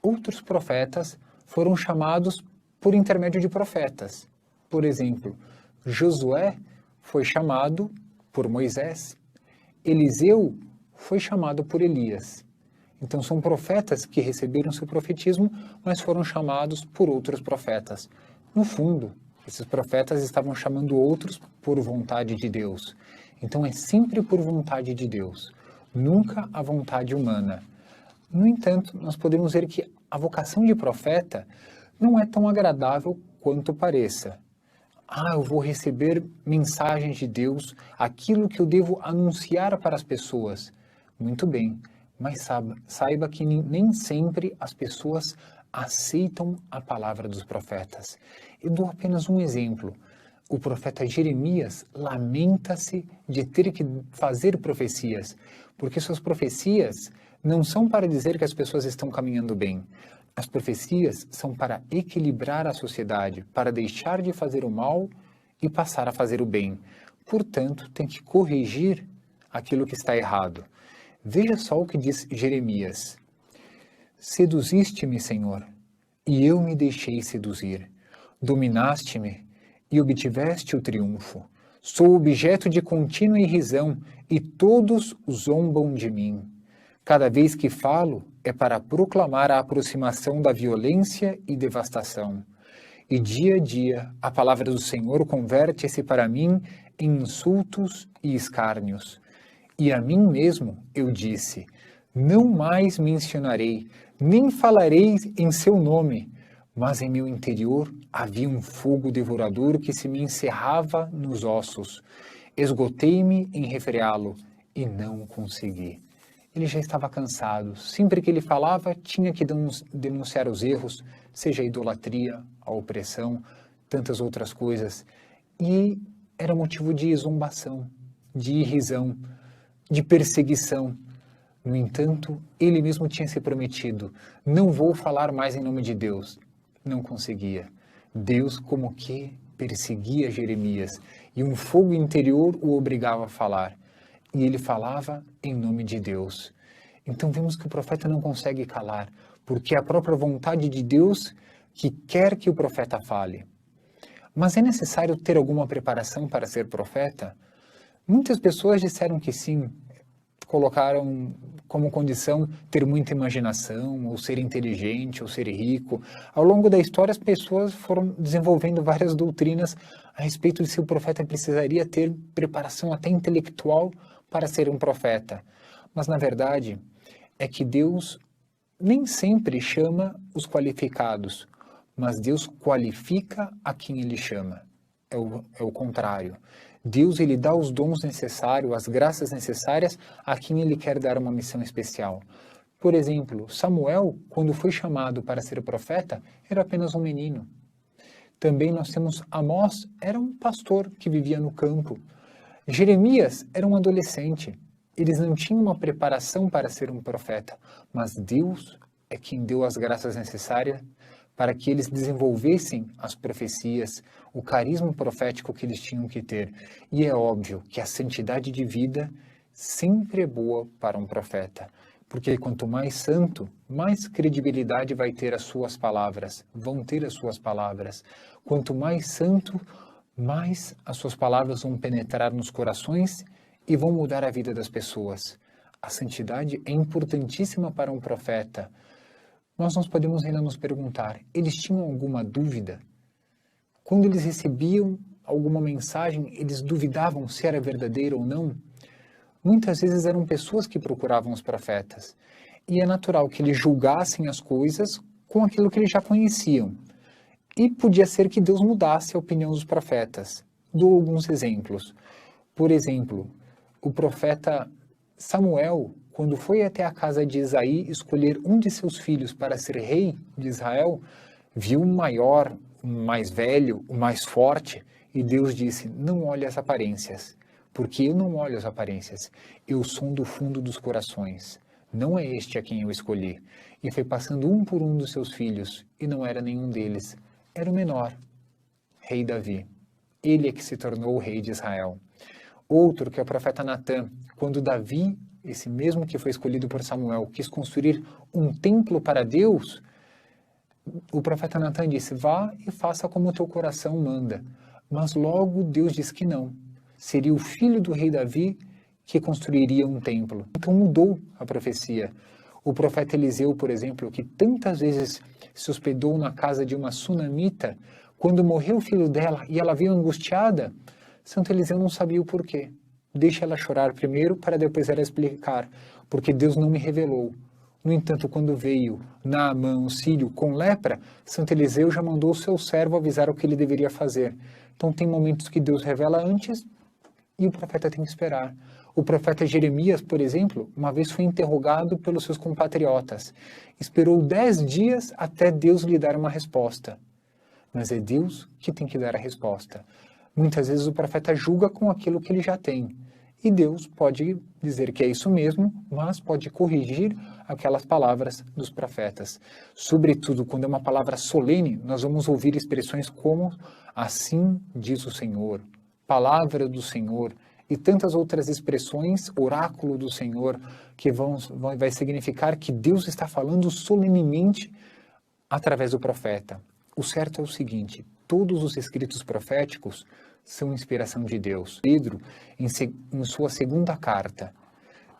Outros profetas foram chamados por intermédio de profetas. Por exemplo, Josué foi chamado por Moisés. Eliseu foi chamado por Elias. Então são profetas que receberam seu profetismo, mas foram chamados por outros profetas. No fundo, esses profetas estavam chamando outros por vontade de Deus. Então é sempre por vontade de Deus, nunca a vontade humana. No entanto, nós podemos ver que a vocação de profeta não é tão agradável quanto pareça. Eu vou receber mensagens de Deus, aquilo que eu devo anunciar para as pessoas. Muito bem, mas saiba que nem sempre as pessoas aceitam a palavra dos profetas. Eu dou apenas um exemplo. O profeta Jeremias lamenta-se de ter que fazer profecias, porque suas profecias não são para dizer que as pessoas estão caminhando bem. As profecias são para equilibrar a sociedade, para deixar de fazer o mal e passar a fazer o bem. Portanto, tem que corrigir aquilo que está errado. Veja só o que diz Jeremias. Seduziste-me, Senhor, e eu me deixei seduzir. Dominaste-me e obtiveste o triunfo. Sou objeto de contínua irrisão e todos zombam de mim. Cada vez que falo é para proclamar a aproximação da violência e devastação. E dia a dia a palavra do Senhor converte-se para mim em insultos e escárnios. E a mim mesmo eu disse, não mais mencionarei, nem falarei em seu nome, mas em meu interior havia um fogo devorador que se me encerrava nos ossos. Esgotei-me em refreá-lo e não consegui. Ele já estava cansado. Sempre que ele falava, tinha que denunciar os erros, seja a idolatria, a opressão, tantas outras coisas. E era motivo de zombação, de irrisão, de perseguição. No entanto, ele mesmo tinha se prometido, não vou falar mais em nome de Deus. Não conseguia. Deus como que perseguia Jeremias e um fogo interior o obrigava a falar. E ele falava em nome de Deus. Então vemos que o profeta não consegue calar, porque é a própria vontade de Deus que quer que o profeta fale. Mas é necessário ter alguma preparação para ser profeta? Muitas pessoas disseram que sim, colocaram como condição ter muita imaginação, ou ser inteligente, ou ser rico. Ao longo da história, as pessoas foram desenvolvendo várias doutrinas a respeito de se o profeta precisaria ter preparação até intelectual para ser um profeta. Mas, na verdade, é que Deus nem sempre chama os qualificados, mas Deus qualifica a quem Ele chama. É o contrário. Deus, Ele dá os dons necessários, as graças necessárias a quem Ele quer dar uma missão especial. Por exemplo, Samuel, quando foi chamado para ser profeta, era apenas um menino. Também nós temos Amós, era um pastor que vivia no campo. Jeremias era um adolescente. Eles não tinham uma preparação para ser um profeta, mas Deus é quem deu as graças necessárias para que eles desenvolvessem as profecias, o carisma profético que eles tinham que ter. E é óbvio que a santidade de vida sempre é boa para um profeta, porque quanto mais santo, mais credibilidade vai ter as suas palavras, vão ter as suas palavras. Quanto mais santo, mais as suas palavras vão penetrar nos corações e vão mudar a vida das pessoas. A santidade é importantíssima para um profeta. Nós podemos ainda nos perguntar, eles tinham alguma dúvida? Quando eles recebiam alguma mensagem, eles duvidavam se era verdadeira ou não? Muitas vezes eram pessoas que procuravam os profetas. E é natural que eles julgassem as coisas com aquilo que eles já conheciam. E podia ser que Deus mudasse a opinião dos profetas. Dou alguns exemplos. Por exemplo, o profeta Samuel, quando foi até a casa de Isaí escolher um de seus filhos para ser rei de Israel, viu o maior, o mais velho, o mais forte, e Deus disse, não olhe as aparências, porque eu não olho as aparências, eu sondo o fundo dos corações, não é este a quem eu escolhi. E foi passando um por um dos seus filhos, e não era nenhum deles, era o menor, rei Davi. Ele é que se tornou o rei de Israel. Outro, que é o profeta Natã, quando Davi, esse mesmo que foi escolhido por Samuel, quis construir um templo para Deus, o profeta Natã disse, vá e faça como o teu coração manda. Mas logo Deus disse que não. Seria o filho do rei Davi que construiria um templo. Então mudou a profecia. O profeta Eliseu, por exemplo, que tantas vezes se hospedou na casa de uma sunamita, quando morreu o filho dela e ela veio angustiada, Santo Eliseu não sabia o porquê. Deixa ela chorar primeiro para depois ela explicar, porque Deus não me revelou. No entanto, quando veio Naamã, o sírio, com lepra, Santo Eliseu já mandou o seu servo avisar o que ele deveria fazer. Então tem momentos que Deus revela antes e o profeta tem que esperar. O profeta Jeremias, por exemplo, uma vez foi interrogado pelos seus compatriotas. Esperou 10 dias até Deus lhe dar uma resposta. Mas é Deus que tem que dar a resposta. Muitas vezes o profeta julga com aquilo que ele já tem. E Deus pode dizer que é isso mesmo, mas pode corrigir aquelas palavras dos profetas. Sobretudo, quando é uma palavra solene, nós vamos ouvir expressões como assim diz o Senhor, palavra do Senhor, e tantas outras expressões, oráculo do Senhor, que vai significar que Deus está falando solenemente através do profeta. O certo é o seguinte, todos os escritos proféticos são inspiração de Deus. Pedro, em sua segunda carta,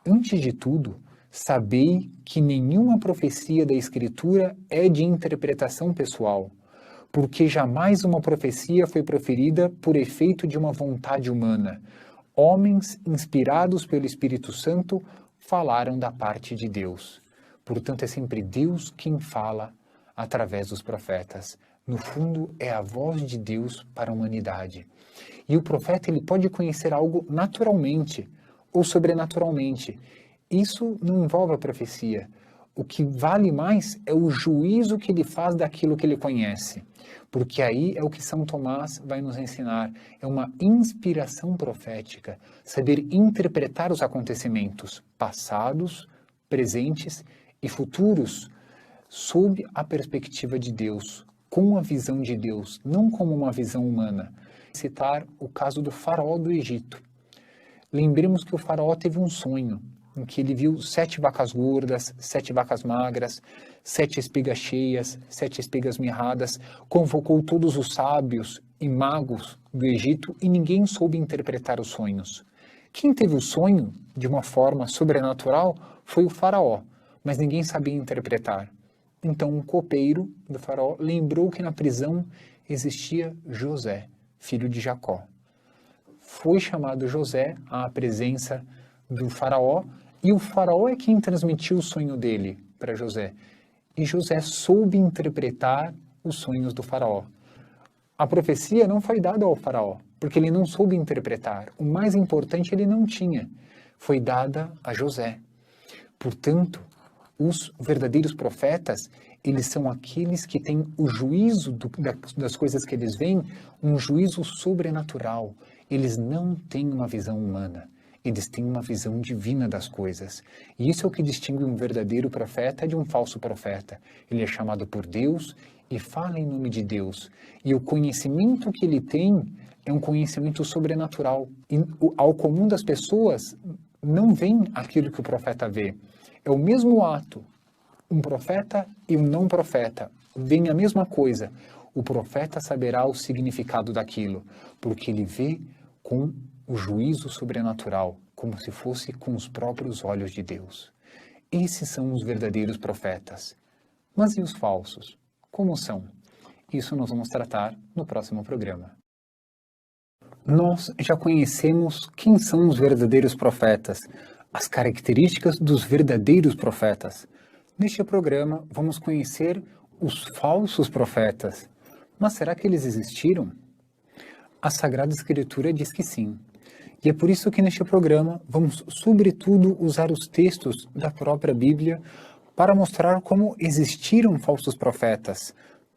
antes de tudo, sabei que nenhuma profecia da Escritura é de interpretação pessoal, porque jamais uma profecia foi proferida por efeito de uma vontade humana. Homens inspirados pelo Espírito Santo falaram da parte de Deus. Portanto, é sempre Deus quem fala através dos profetas. No fundo, é a voz de Deus para a humanidade. E o profeta ele pode conhecer algo naturalmente ou sobrenaturalmente. Isso não envolve a profecia. O que vale mais é o juízo que ele faz daquilo que ele conhece. Porque aí é o que São Tomás vai nos ensinar. É uma inspiração profética. Saber interpretar os acontecimentos passados, presentes e futuros sob a perspectiva de Deus, com a visão de Deus, não como uma visão humana. Citar o caso do faraó do Egito. Lembremos que o faraó teve um sonho. em que ele viu 7 vacas gordas, 7 vacas magras, 7 espigas cheias, 7 espigas mirradas, convocou todos os sábios e magos do Egito e ninguém soube interpretar os sonhos. Quem teve o sonho de uma forma sobrenatural foi o faraó, mas ninguém sabia interpretar. Então um copeiro do faraó lembrou que na prisão existia José, filho de Jacó. Foi chamado José à presença do faraó, e o faraó é quem transmitiu o sonho dele para José. E José soube interpretar os sonhos do faraó. A profecia não foi dada ao faraó, porque ele não soube interpretar. O mais importante ele não tinha. Foi dada a José. Portanto, os verdadeiros profetas, eles são aqueles que têm o juízo das coisas que eles veem, um juízo sobrenatural. Eles não têm uma visão humana. Eles têm uma visão divina das coisas. E isso é o que distingue um verdadeiro profeta de um falso profeta. Ele é chamado por Deus e fala em nome de Deus. E o conhecimento que ele tem é um conhecimento sobrenatural. E ao comum das pessoas não vem aquilo que o profeta vê. É o mesmo ato. Um profeta e um não profeta veem a mesma coisa. O profeta saberá o significado daquilo, porque ele vê com o juízo sobrenatural, como se fosse com os próprios olhos de Deus. Esses são os verdadeiros profetas. Mas e os falsos? Como são? Isso nós vamos tratar no próximo programa. Nós já conhecemos quem são os verdadeiros profetas, as características dos verdadeiros profetas. Neste programa, vamos conhecer os falsos profetas. Mas será que eles existiram? A Sagrada Escritura diz que sim. E é por isso que neste programa vamos, sobretudo, usar os textos da própria Bíblia para mostrar como existiram falsos profetas,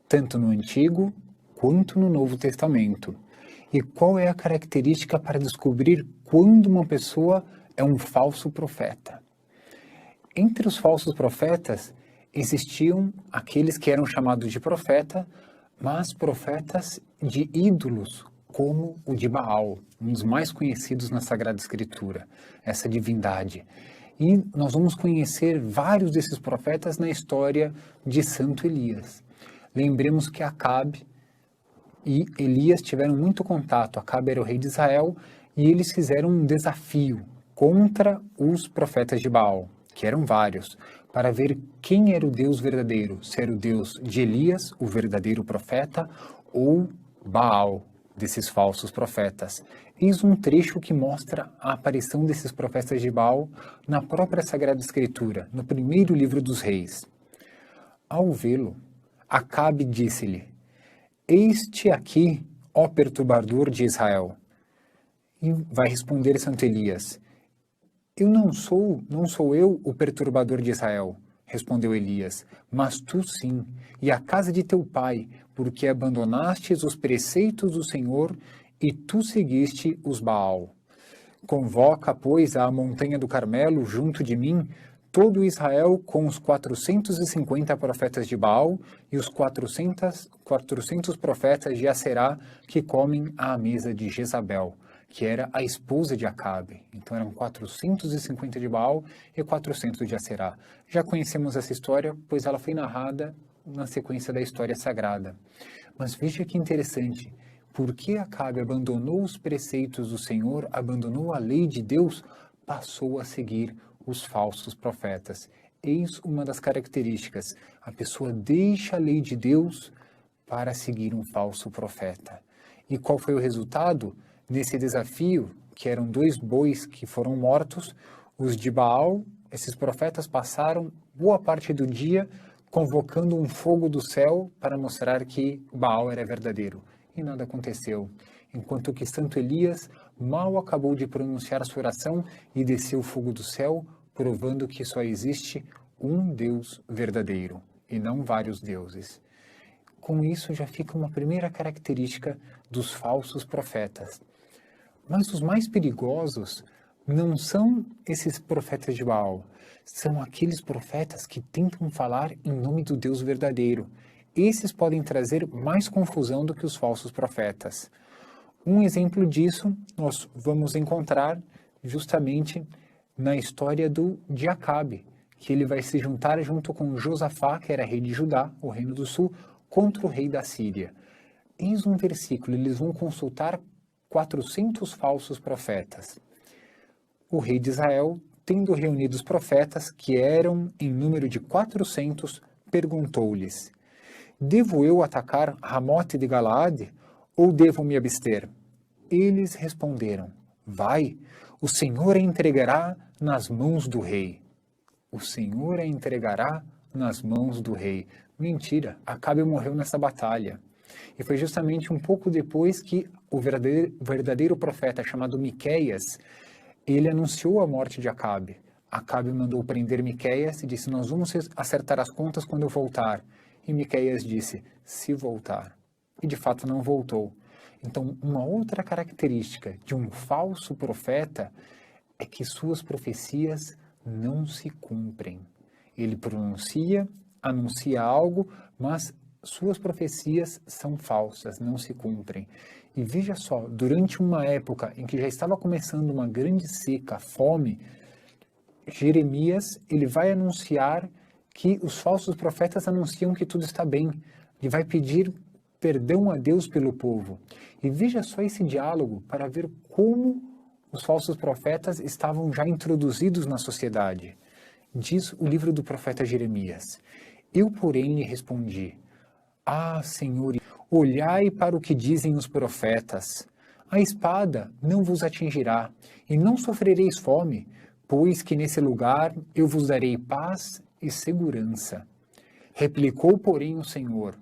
tanto no Antigo quanto no Novo Testamento. E qual é a característica para descobrir quando uma pessoa é um falso profeta? Entre os falsos profetas existiam aqueles que eram chamados de profeta, mas profetas de ídolos, como o de Baal, um dos mais conhecidos na Sagrada Escritura, essa divindade. E nós vamos conhecer vários desses profetas na história de Santo Elias. Lembremos que Acabe e Elias tiveram muito contato. Acabe era o rei de Israel e eles fizeram um desafio contra os profetas de Baal, que eram vários, para ver quem era o Deus verdadeiro, se era o Deus de Elias, o verdadeiro profeta, ou Baal, desses falsos profetas. Eis um trecho que mostra a aparição desses profetas de Baal na própria Sagrada Escritura, no primeiro livro dos Reis. Ao vê-lo, Acabe disse-lhe: "Eis-te aqui, ó perturbador de Israel." E vai responder Santo Elias: não sou eu o perturbador de Israel, respondeu Elias, mas tu sim, e a casa de teu pai, porque abandonastes os preceitos do Senhor e tu seguiste os Baal. Convoca, pois, à montanha do Carmelo, junto de mim, todo Israel com os 450 profetas de Baal e os 400 profetas de Aserá que comem à mesa de Jezabel, que era a esposa de Acabe. Então eram 450 de Baal e 400 de Aserá. Já conhecemos essa história, pois ela foi narrada na sequência da história sagrada. Mas veja que interessante, porque Acabe abandonou os preceitos do Senhor, abandonou a lei de Deus, passou a seguir os falsos profetas. Eis uma das características. A pessoa deixa a lei de Deus para seguir um falso profeta. E qual foi o resultado? Nesse desafio, que eram 2 bois que foram mortos, os de Baal, esses profetas passaram boa parte do dia convocando um fogo do céu para mostrar que Baal era verdadeiro. E nada aconteceu. Enquanto que Santo Elias mal acabou de pronunciar sua oração e desceu o fogo do céu, provando que só existe um Deus verdadeiro e não vários deuses. Com isso já fica uma primeira característica dos falsos profetas. Mas os mais perigosos não são esses profetas de Baal, são aqueles profetas que tentam falar em nome do Deus verdadeiro. Esses podem trazer mais confusão do que os falsos profetas. Um exemplo disso nós vamos encontrar justamente na história de Acabe, que ele vai se juntar junto com Josafá, que era rei de Judá, o reino do sul, contra o rei da Síria. Eis um versículo, eles vão consultar 400 falsos profetas. O rei de Israel, tendo reunido os profetas, que eram em número de 400, perguntou-lhes: devo eu atacar Ramote de Galaade, ou devo me abster? Eles responderam: vai, o Senhor a entregará nas mãos do rei. O Senhor a entregará nas mãos do rei. Mentira, Acabe morreu nessa batalha. E foi justamente um pouco depois que o verdadeiro profeta chamado Miqueias, ele anunciou a morte de Acabe. Acabe mandou prender Miqueias e disse: nós vamos acertar as contas quando eu voltar. E Miqueias disse: se voltar. E de fato não voltou. Então, uma outra característica de um falso profeta é que suas profecias não se cumprem. Ele anuncia algo, mas suas profecias são falsas, não se cumprem. E veja só, durante uma época em que já estava começando uma grande seca, fome, Jeremias, ele vai anunciar que os falsos profetas anunciam que tudo está bem. Ele vai pedir perdão a Deus pelo povo. E veja só esse diálogo para ver como os falsos profetas estavam já introduzidos na sociedade. Diz o livro do profeta Jeremias: eu, porém, lhe respondi: ah, Senhor, olhai para o que dizem os profetas. A espada não vos atingirá, e não sofrereis fome, pois que nesse lugar eu vos darei paz e segurança. Replicou, porém, o Senhor: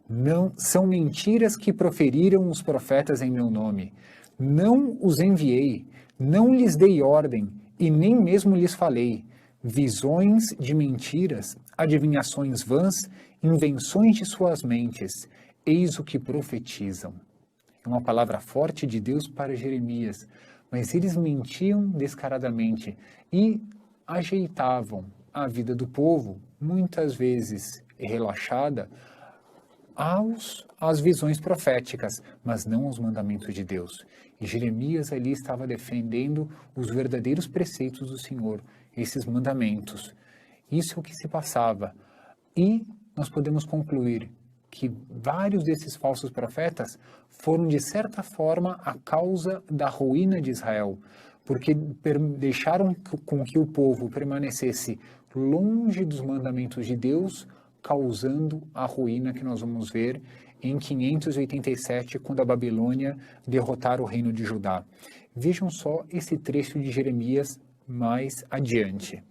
não são mentiras que proferiram os profetas em meu nome. Não os enviei, não lhes dei ordem, e nem mesmo lhes falei. Visões de mentiras, adivinhações vãs, invenções de suas mentes, eis o que profetizam. É uma palavra forte de Deus para Jeremias, mas eles mentiam descaradamente e ajeitavam a vida do povo, muitas vezes relaxada, às visões proféticas, mas não aos mandamentos de Deus. E Jeremias ali estava defendendo os verdadeiros preceitos do Senhor, esses mandamentos. Isso é o que se passava. E nós podemos concluir que vários desses falsos profetas foram, de certa forma, a causa da ruína de Israel, porque deixaram com que o povo permanecesse longe dos mandamentos de Deus, causando a ruína que nós vamos ver em 587, quando a Babilônia derrotar o reino de Judá. Vejam só esse trecho de Jeremias mais adiante.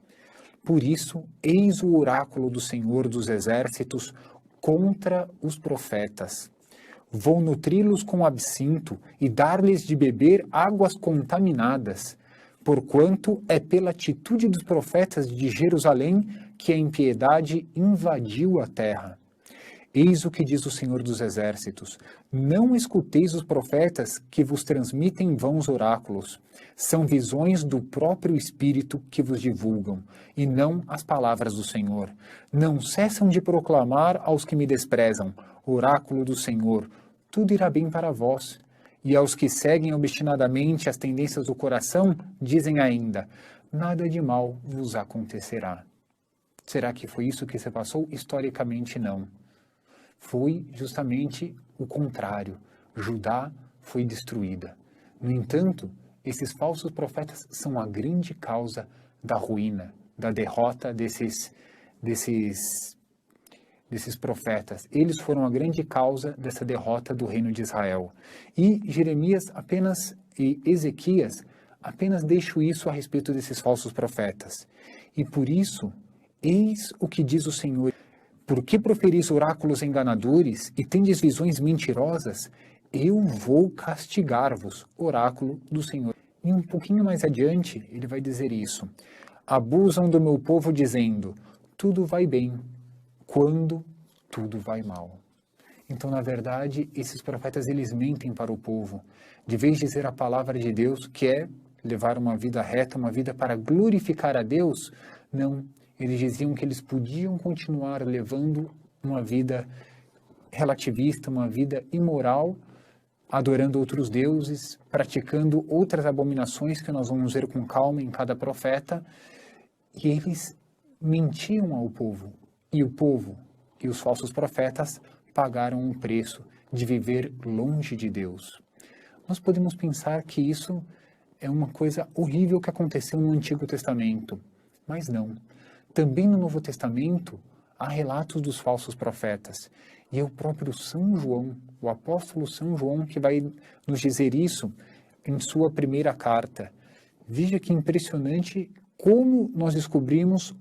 Por isso, eis o oráculo do Senhor dos Exércitos contra os profetas. Vou nutri-los com absinto e dar-lhes de beber águas contaminadas, porquanto é pela atitude dos profetas de Jerusalém que a impiedade invadiu a terra. Eis o que diz o Senhor dos Exércitos: não escuteis os profetas que vos transmitem vãos oráculos. São visões do próprio Espírito que vos divulgam, e não as palavras do Senhor. Não cessam de proclamar aos que me desprezam: oráculo do Senhor, tudo irá bem para vós. E aos que seguem obstinadamente as tendências do coração, dizem ainda: nada de mal vos acontecerá. Será que foi isso que se passou? Historicamente, não. Foi justamente o contrário. Judá foi destruída. No entanto, esses falsos profetas são a grande causa da ruína, da derrota desses profetas. Eles foram a grande causa dessa derrota do reino de Israel. E Jeremias e Ezequias apenas deixam isso a respeito desses falsos profetas. E por isso, eis o que diz o Senhor: por que proferis oráculos enganadores e tendes visões mentirosas? Eu vou castigar-vos, oráculo do Senhor. E um pouquinho mais adiante, ele vai dizer isso: abusam do meu povo dizendo: tudo vai bem, quando tudo vai mal. Então, na verdade, esses profetas, eles mentem para o povo. De vez de dizer a palavra de Deus, que é levar uma vida reta, uma vida para glorificar a Deus, não. Eles diziam que eles podiam continuar levando uma vida relativista, uma vida imoral, adorando outros deuses, praticando outras abominações que nós vamos ver com calma em cada profeta, e eles mentiam ao povo. E o povo e os falsos profetas pagaram um preço de viver longe de Deus. Nós podemos pensar que isso é uma coisa horrível que aconteceu no Antigo Testamento, mas não. Também no Novo Testamento há relatos dos falsos profetas, e é o próprio São João, o apóstolo São João, que vai nos dizer isso em sua primeira carta. Veja que impressionante como nós descobrimos,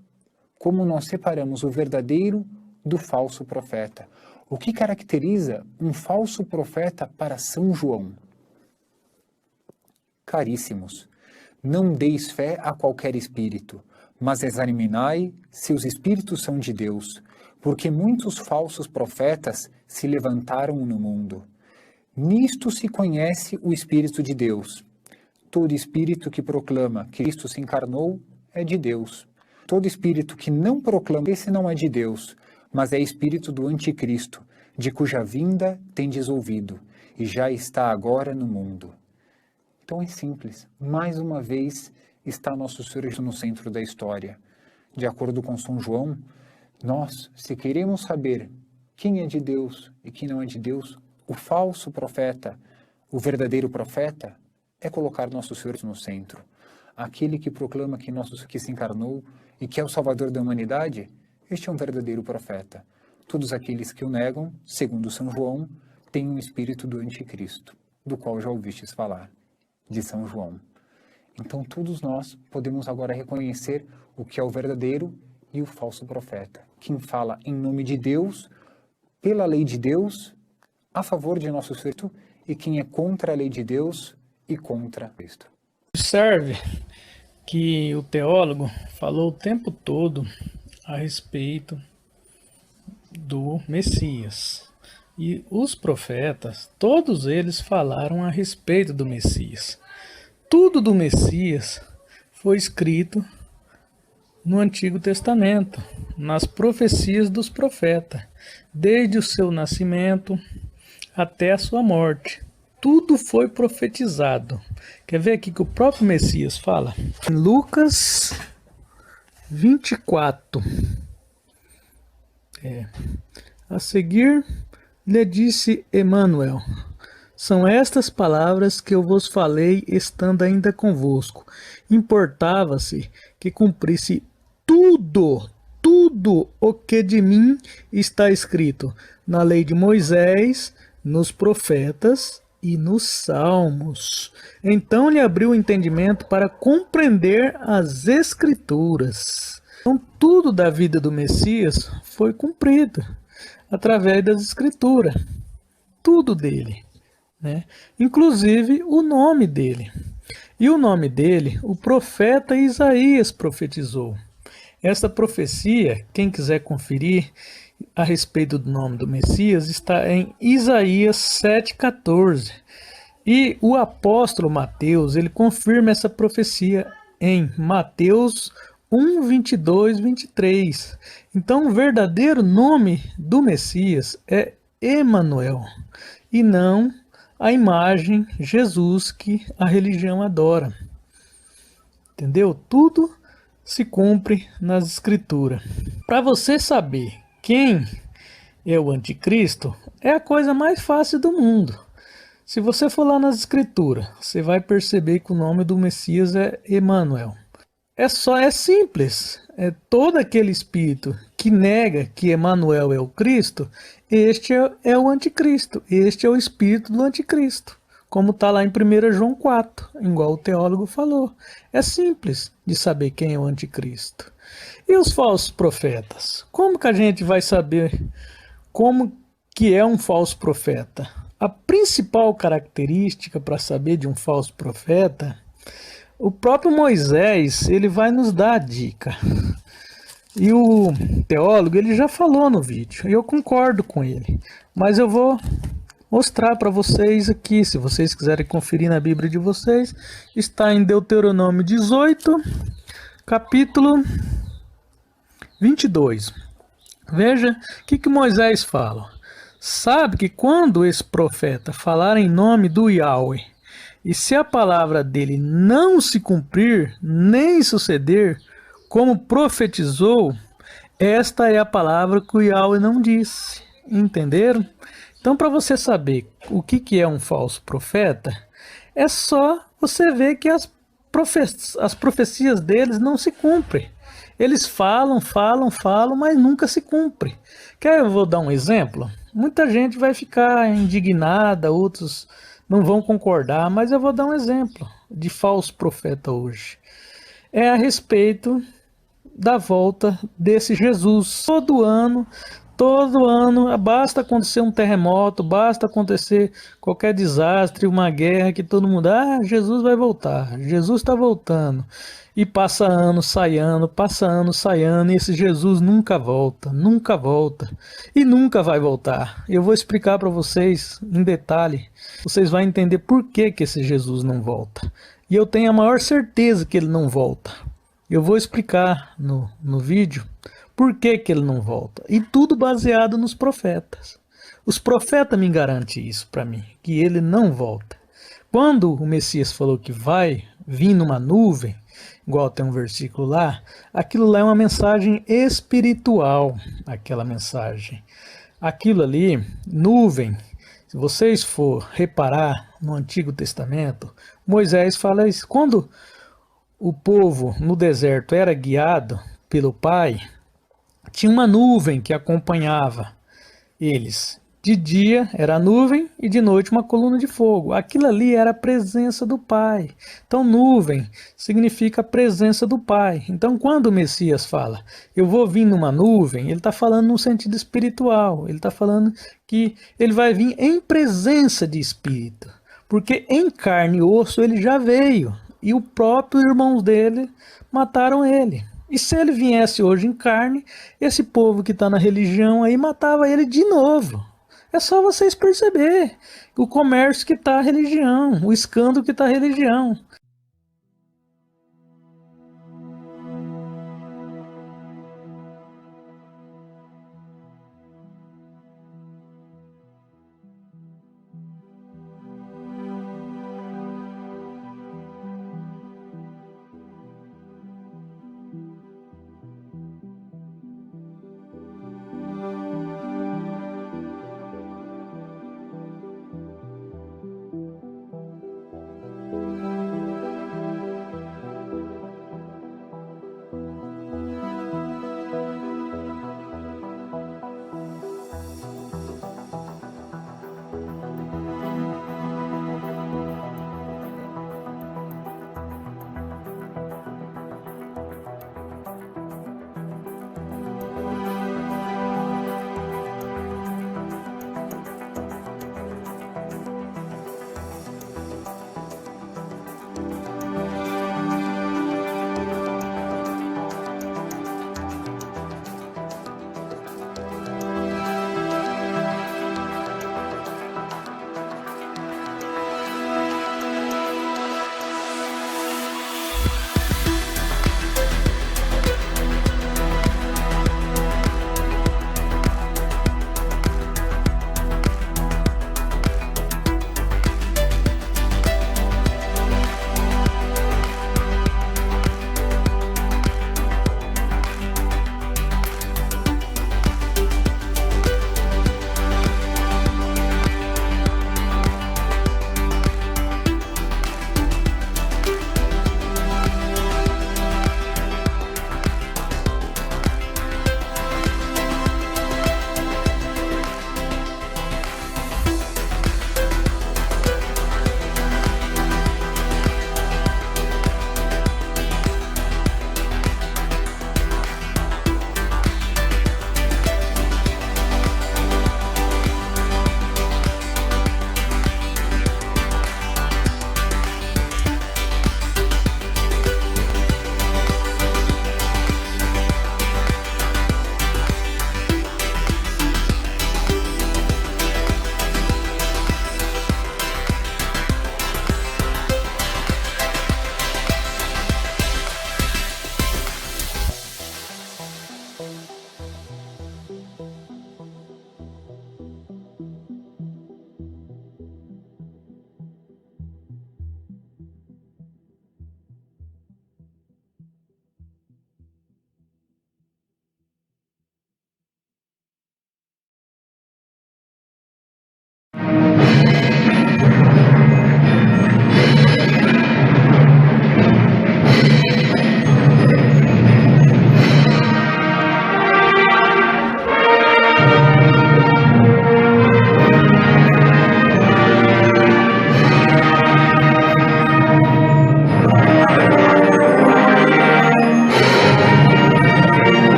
como nós separamos o verdadeiro do falso profeta. O que caracteriza um falso profeta para São João? Caríssimos, não deis fé a qualquer espírito, mas examinai se os espíritos são de Deus, porque muitos falsos profetas se levantaram no mundo. Nisto se conhece o Espírito de Deus. Todo espírito que proclama que Cristo se encarnou é de Deus. Todo espírito que não proclama, esse não é de Deus, mas é espírito do anticristo, de cuja vinda tendes ouvido, e já está agora no mundo. Então é simples. Mais uma vez está nosso Senhor no centro da história. De acordo com São João, nós, se queremos saber quem é de Deus e quem não é de Deus, o falso profeta, o verdadeiro profeta, é colocar nosso Senhor no centro. Aquele que proclama que se encarnou e que é o Salvador da humanidade, este é um verdadeiro profeta. Todos aqueles que o negam, segundo São João, têm um espírito do anticristo, do qual já ouvistes falar, de São João. Então todos nós podemos agora reconhecer o que é o verdadeiro e o falso profeta. Quem fala em nome de Deus, pela lei de Deus, a favor de nosso Senhor, e quem é contra a lei de Deus e contra Cristo. Observe que o teólogo falou o tempo todo a respeito do Messias. E os profetas, todos eles falaram a respeito do Messias. Tudo do Messias foi escrito no Antigo Testamento, nas profecias dos profetas, desde o seu nascimento até a sua morte. Tudo foi profetizado. Quer ver aqui que o próprio Messias fala? Em Lucas 24. A seguir, lhe disse Emanuel: são estas palavras que eu vos falei estando ainda convosco. Importava-se que cumprisse tudo o que de mim está escrito na lei de Moisés, nos profetas e nos salmos. Então lhe abriu o entendimento para compreender as Escrituras. Então tudo da vida do Messias foi cumprido através das Escrituras. Tudo dele, né? Inclusive o nome dele. E o nome dele, o profeta Isaías profetizou. Essa profecia, quem quiser conferir a respeito do nome do Messias, está em Isaías 7,14. E o apóstolo Mateus, ele confirma essa profecia em Mateus 1, 22, 23. Então, o verdadeiro nome do Messias é Emanuel, e não a imagem Jesus que a religião adora. Entendeu? Tudo se cumpre nas Escrituras. Para você saber quem é o anticristo, é a coisa mais fácil do mundo. Se você for lá nas Escrituras, você vai perceber que o nome do Messias é Emanuel. É simples. É todo aquele espírito que nega que Emanuel é o Cristo, este é o anticristo. Este é o espírito do anticristo. Como está lá em 1 João 4, igual o teólogo falou. É simples de saber quem é o anticristo. E os falsos profetas? Como que a gente vai saber como que é um falso profeta? A principal característica para saber de um falso profeta, o próprio Moisés, ele vai nos dar a dica. E o teólogo, ele já falou no vídeo, e eu concordo com ele. Mas eu vou mostrar para vocês aqui, se vocês quiserem conferir na Bíblia de vocês, está em Deuteronômio 18, capítulo 22. Veja o que Moisés fala. Sabe que quando esse profeta falar em nome do Yahweh, e se a palavra dele não se cumprir, nem suceder, como profetizou, esta é a palavra que o Yahweh não disse. Entenderam? Então, para você saber o que é um falso profeta, é só você ver que as profecias deles não se cumprem. Eles falam, falam, falam, mas nunca se cumprem. Quer eu vou dar um exemplo? Muita gente vai ficar indignada, outros não vão concordar, mas eu vou dar um exemplo de falso profeta hoje. É a respeito da volta desse Jesus. Todo ano, basta acontecer um terremoto, basta acontecer qualquer desastre, uma guerra, que todo mundo, Jesus vai voltar, Jesus está voltando. E passa ano, sai ano, e esse Jesus nunca volta, nunca volta, e nunca vai voltar. Eu vou explicar para vocês em detalhe, vocês vão entender por que esse Jesus não volta. E eu tenho a maior certeza que ele não volta. Eu vou explicar no vídeo por que ele não volta. E tudo baseado nos profetas. Os profetas me garantem isso para mim, que ele não volta. Quando o Messias falou que vai vir numa nuvem, igual tem um versículo lá, aquilo lá é uma mensagem espiritual, aquela mensagem. Aquilo ali, nuvem, se vocês for reparar no Antigo Testamento, Moisés fala isso. Quando o povo no deserto era guiado pelo Pai, tinha uma nuvem que acompanhava eles. De dia era a nuvem e de noite uma coluna de fogo. Aquilo ali era a presença do Pai. Então, nuvem significa a presença do Pai. Então, quando o Messias fala, eu vou vir numa nuvem, ele está falando num sentido espiritual. Ele está falando que ele vai vir em presença de espírito. Porque em carne e osso ele já veio. E o próprio irmãos dele mataram ele. E se ele viesse hoje em carne, esse povo que está na religião aí matava ele de novo. É só vocês perceber o comércio que está a religião, o escândalo que está a religião.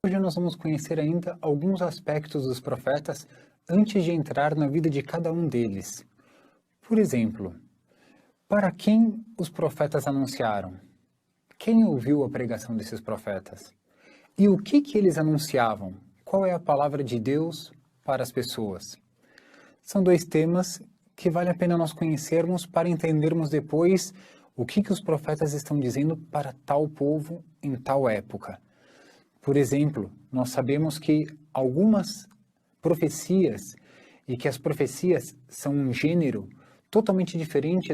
Hoje nós vamos conhecer ainda alguns aspectos dos profetas antes de entrar na vida de cada um deles. Por exemplo, para quem os profetas anunciaram? Quem ouviu a pregação desses profetas? E o que eles anunciavam? Qual é a palavra de Deus para as pessoas? São dois temas que vale a pena nós conhecermos para entendermos depois o que os profetas estão dizendo para tal povo em tal época. Por exemplo, nós sabemos que algumas profecias, e que as profecias são um gênero totalmente diferente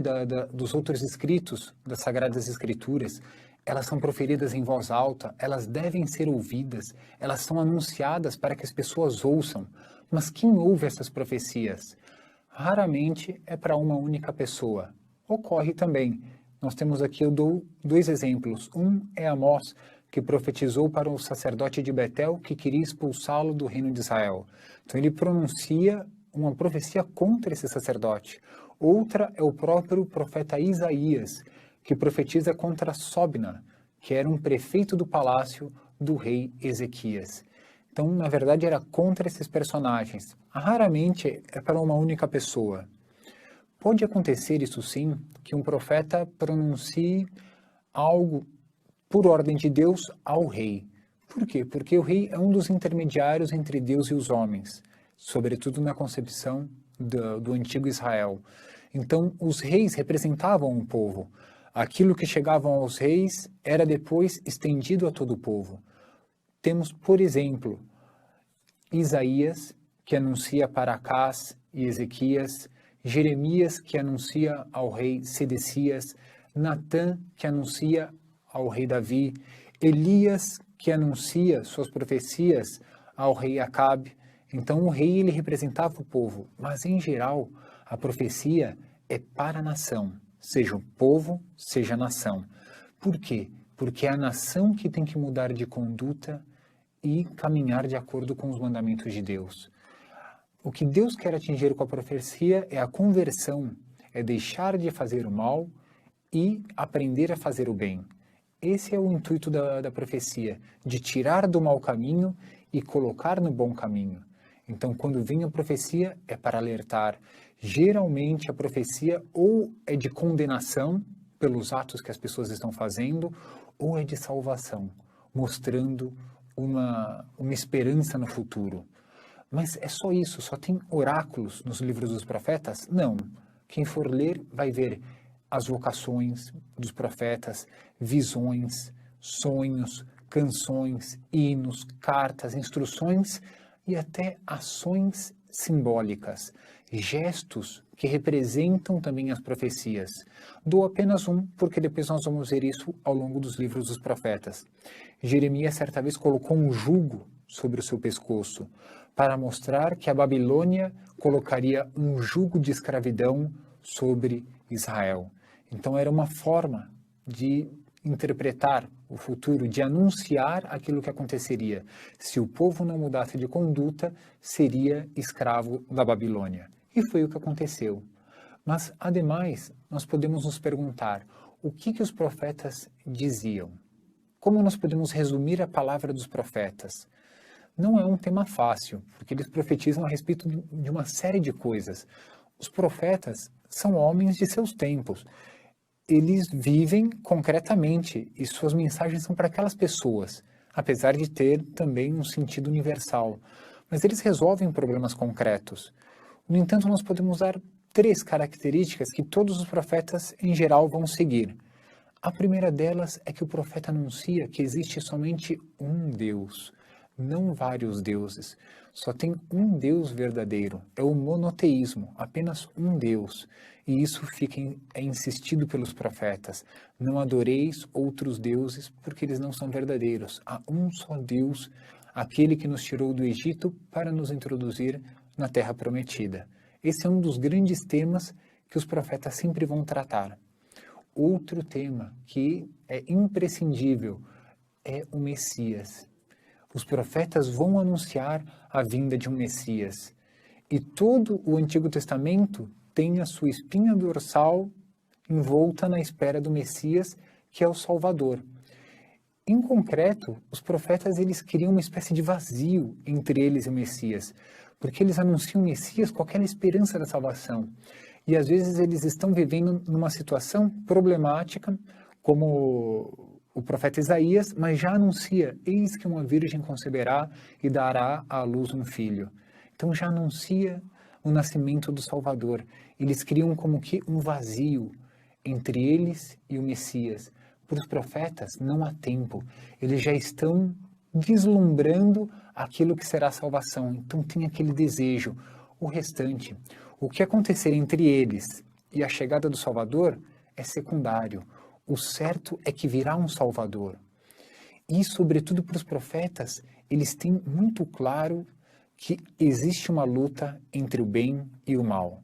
dos outros escritos das Sagradas Escrituras, elas são proferidas em voz alta, elas devem ser ouvidas, elas são anunciadas para que as pessoas ouçam. Mas quem ouve essas profecias? Raramente é para uma única pessoa. Ocorre também. Nós temos aqui, eu dou dois exemplos. Um é Amós, que profetizou para o sacerdote de Betel que queria expulsá-lo do reino de Israel. Então ele pronuncia uma profecia contra esse sacerdote. Outra é o próprio profeta Isaías, que profetiza contra Sobna, que era um prefeito do palácio do rei Ezequias. Então, na verdade, era contra esses personagens. Raramente é para uma única pessoa. Pode acontecer, isso sim, que um profeta pronuncie algo por ordem de Deus ao rei. Por quê? Porque o rei é um dos intermediários entre Deus e os homens, sobretudo na concepção do antigo Israel. Então, os reis representavam o povo. Aquilo que chegava aos reis era depois estendido a todo o povo. Temos, por exemplo, Isaías, que anuncia para Acás e Ezequias, Jeremias, que anuncia ao rei Sedecias, Natã, que anuncia ao rei Davi, Elias, que anuncia suas profecias ao rei Acabe. Então o rei ele representava o povo, mas em geral a profecia é para a nação, seja o povo, seja a nação. Por quê? Porque é a nação que tem que mudar de conduta e caminhar de acordo com os mandamentos de Deus. O que Deus quer atingir com a profecia é a conversão, é deixar de fazer o mal e aprender a fazer o bem. Esse é o intuito da profecia, de tirar do mau caminho e colocar no bom caminho. Então, quando vem a profecia, é para alertar. Geralmente, a profecia ou é de condenação pelos atos que as pessoas estão fazendo, ou é de salvação, mostrando uma esperança no futuro. Mas é só isso? Só tem oráculos nos livros dos profetas? Não. Quem for ler vai ver as vocações dos profetas, visões, sonhos, canções, hinos, cartas, instruções e até ações simbólicas, gestos que representam também as profecias. Dou apenas um, porque depois nós vamos ver isso ao longo dos livros dos profetas. Jeremias certa vez colocou um jugo sobre o seu pescoço, para mostrar que a Babilônia colocaria um jugo de escravidão sobre Israel. Então era uma forma de interpretar o futuro, de anunciar aquilo que aconteceria. Se o povo não mudasse de conduta, seria escravo da Babilônia. E foi o que aconteceu. Mas, ademais, nós podemos nos perguntar, o que os profetas diziam? Como nós podemos resumir a palavra dos profetas? Não é um tema fácil, porque eles profetizam a respeito de uma série de coisas. Os profetas são homens de seus tempos. Eles vivem concretamente e suas mensagens são para aquelas pessoas, apesar de ter também um sentido universal. Mas eles resolvem problemas concretos. No entanto, nós podemos dar 3 características que todos os profetas, em geral, vão seguir. A primeira delas é que o profeta anuncia que existe somente um Deus, não vários deuses. Só tem um Deus verdadeiro, é o monoteísmo, apenas um Deus. E isso é insistido pelos profetas. Não adoreis outros deuses, porque eles não são verdadeiros. Há um só Deus, aquele que nos tirou do Egito para nos introduzir na Terra Prometida. Esse é um dos grandes temas que os profetas sempre vão tratar. Outro tema que é imprescindível é o Messias. Os profetas vão anunciar a vinda de um Messias. E todo o Antigo Testamento tem a sua espinha dorsal envolta na espera do Messias, que é o Salvador. Em concreto, os profetas eles criam uma espécie de vazio entre eles e o Messias, porque eles anunciam o Messias com aquela esperança da salvação. E às vezes eles estão vivendo numa situação problemática, como o profeta Isaías, mas já anuncia, eis que uma virgem conceberá e dará à luz um filho. Então já anuncia o nascimento do Salvador. Eles criam como que um vazio entre eles e o Messias. Para os profetas não há tempo, eles já estão vislumbrando aquilo que será a salvação. Então tem aquele desejo. O restante, o que acontecer entre eles e a chegada do Salvador é secundário. O certo é que virá um Salvador. E, sobretudo para os profetas, eles têm muito claro que existe uma luta entre o bem e o mal.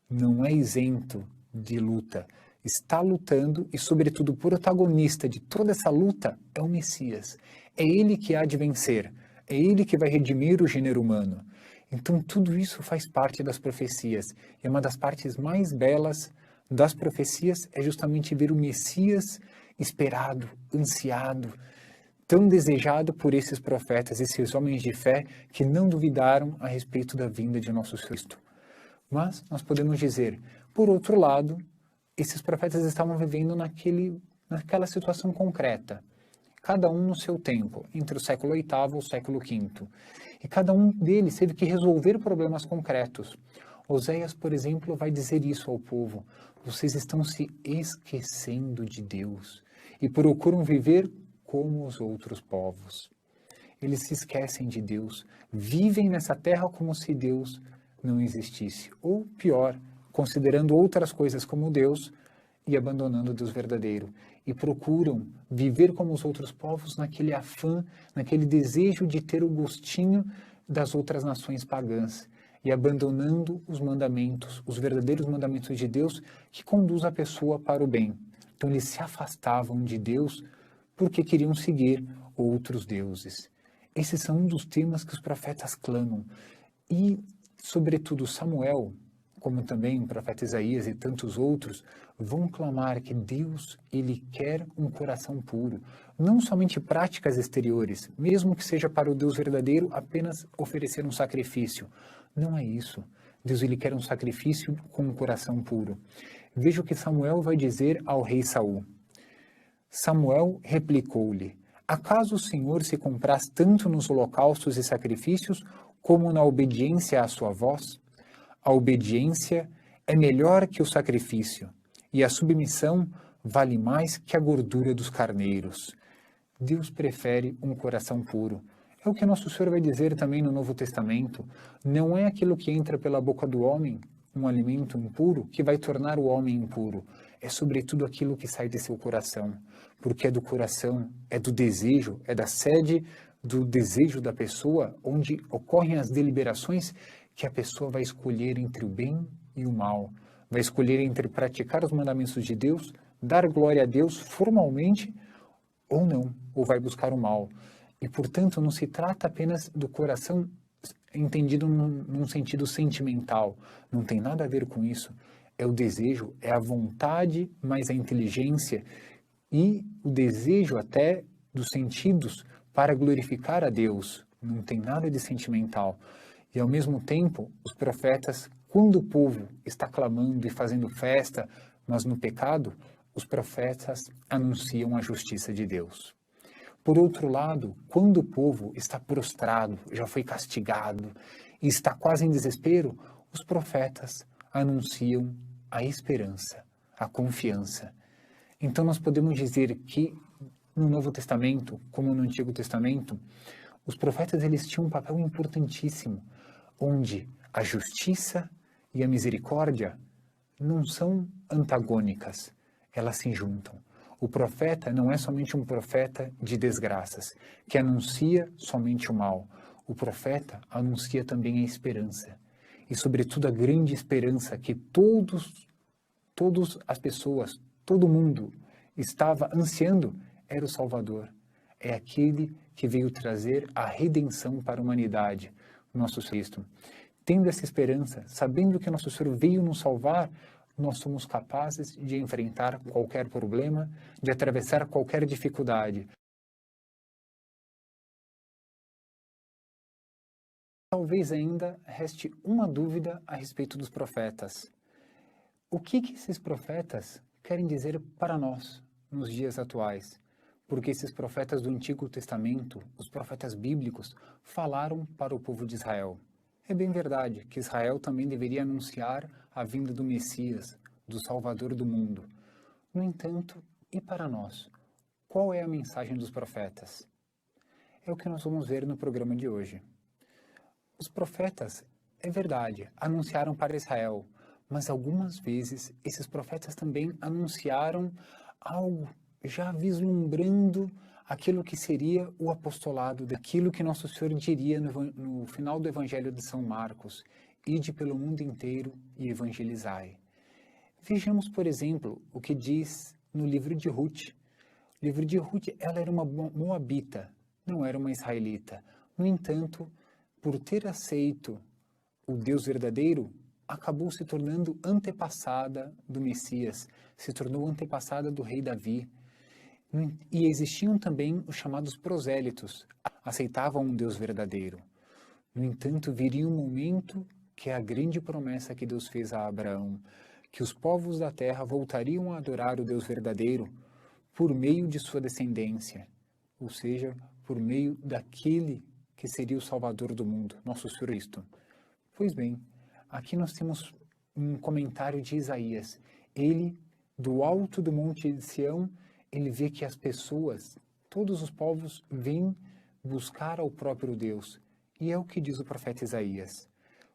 Não é isento de luta. Está lutando e, sobretudo, o protagonista de toda essa luta é o Messias. É ele que há de vencer. É ele que vai redimir o gênero humano. Então, tudo isso faz parte das profecias. E uma das partes mais belas das profecias é justamente ver o Messias esperado, ansiado, tão desejado por esses profetas, esses homens de fé que não duvidaram a respeito da vinda de nosso Cristo. Mas nós podemos dizer, por outro lado, esses profetas estavam vivendo naquela situação concreta, cada um no seu tempo, entre o século VIII e o século V. E cada um deles teve que resolver problemas concretos. Oséias, por exemplo, vai dizer isso ao povo: vocês estão se esquecendo de Deus e procuram viver como os outros povos. Eles se esquecem de Deus, vivem nessa terra como se Deus não existisse. Ou pior, considerando outras coisas como Deus e abandonando o Deus verdadeiro. E procuram viver como os outros povos naquele afã, naquele desejo de ter o gostinho das outras nações pagãs. E abandonando os mandamentos, os verdadeiros mandamentos de Deus que conduz a pessoa para o bem. Então eles se afastavam de Deus porque queriam seguir outros deuses. Esses são um dos temas que os profetas clamam. E, sobretudo, Samuel, como também o profeta Isaías e tantos outros, vão clamar que Deus, ele quer um coração puro, não somente práticas exteriores, mesmo que seja para o Deus verdadeiro apenas oferecer um sacrifício. Não é isso. Deus, ele quer um sacrifício com um coração puro. Veja o que Samuel vai dizer ao rei Saul. Samuel replicou-lhe: acaso o Senhor se compraz tanto nos holocaustos e sacrifícios como na obediência à sua voz? A obediência é melhor que o sacrifício, e a submissão vale mais que a gordura dos carneiros. Deus prefere um coração puro. É o que nosso Senhor vai dizer também no Novo Testamento. Não é aquilo que entra pela boca do homem, um alimento impuro, que vai tornar o homem impuro. É sobretudo aquilo que sai de seu coração. Porque é do coração, é do desejo, é da sede do desejo da pessoa, onde ocorrem as deliberações que a pessoa vai escolher entre o bem e o mal. Vai escolher entre praticar os mandamentos de Deus, dar glória a Deus formalmente ou não, ou vai buscar o mal. E, portanto, não se trata apenas do coração entendido num sentido sentimental. Não tem nada a ver com isso. É o desejo, é a vontade, mais a inteligência e o desejo até dos sentidos para glorificar a Deus. Não tem nada de sentimental. E, ao mesmo tempo, os profetas, quando o povo está clamando e fazendo festa, mas no pecado, os profetas anunciam a justiça de Deus. Por outro lado, quando o povo está prostrado, já foi castigado e está quase em desespero, os profetas anunciam a esperança, a confiança. Então nós podemos dizer que no Novo Testamento, como no Antigo Testamento, os profetas eles tinham um papel importantíssimo, onde a justiça e a misericórdia não são antagônicas, elas se juntam. O profeta não é somente um profeta de desgraças, que anuncia somente o mal. O profeta anuncia também a esperança. E, sobretudo, a grande esperança que todas as pessoas, todo mundo estava ansiando era o Salvador. É aquele que veio trazer a redenção para a humanidade, o nosso Cristo. Tendo essa esperança, sabendo que nosso Senhor veio nos salvar, nós somos capazes de enfrentar qualquer problema, de atravessar qualquer dificuldade. Talvez ainda reste uma dúvida a respeito dos profetas. O que esses profetas querem dizer para nós nos dias atuais? Porque esses profetas do Antigo Testamento, os profetas bíblicos, falaram para o povo de Israel. É bem verdade que Israel também deveria anunciar a vinda do Messias, do Salvador do mundo. No entanto, e para nós? Qual é a mensagem dos profetas? É o que nós vamos ver no programa de hoje. Os profetas, é verdade, anunciaram para Israel, mas algumas vezes esses profetas também anunciaram algo já vislumbrando aquilo que seria o apostolado, daquilo que nosso Senhor diria no final do Evangelho de São Marcos: ide pelo mundo inteiro e evangelizai. Vejamos, por exemplo, o que diz no livro de Ruth. O livro de Ruth, ela era uma moabita, não era uma israelita. No entanto, por ter aceito o Deus verdadeiro, acabou se tornando antepassada do Messias, se tornou antepassada do rei Davi. E existiam também os chamados prosélitos, aceitavam um Deus verdadeiro. No entanto, viria um momento que é a grande promessa que Deus fez a Abraão, que os povos da terra voltariam a adorar o Deus verdadeiro por meio de sua descendência, ou seja, por meio daquele que seria o Salvador do mundo, nosso Senhor Cristo. Pois bem, aqui nós temos um comentário de Isaías. Ele, do alto do monte de Sião, ele vê que as pessoas, todos os povos, vêm buscar ao próprio Deus. E é o que diz o profeta Isaías.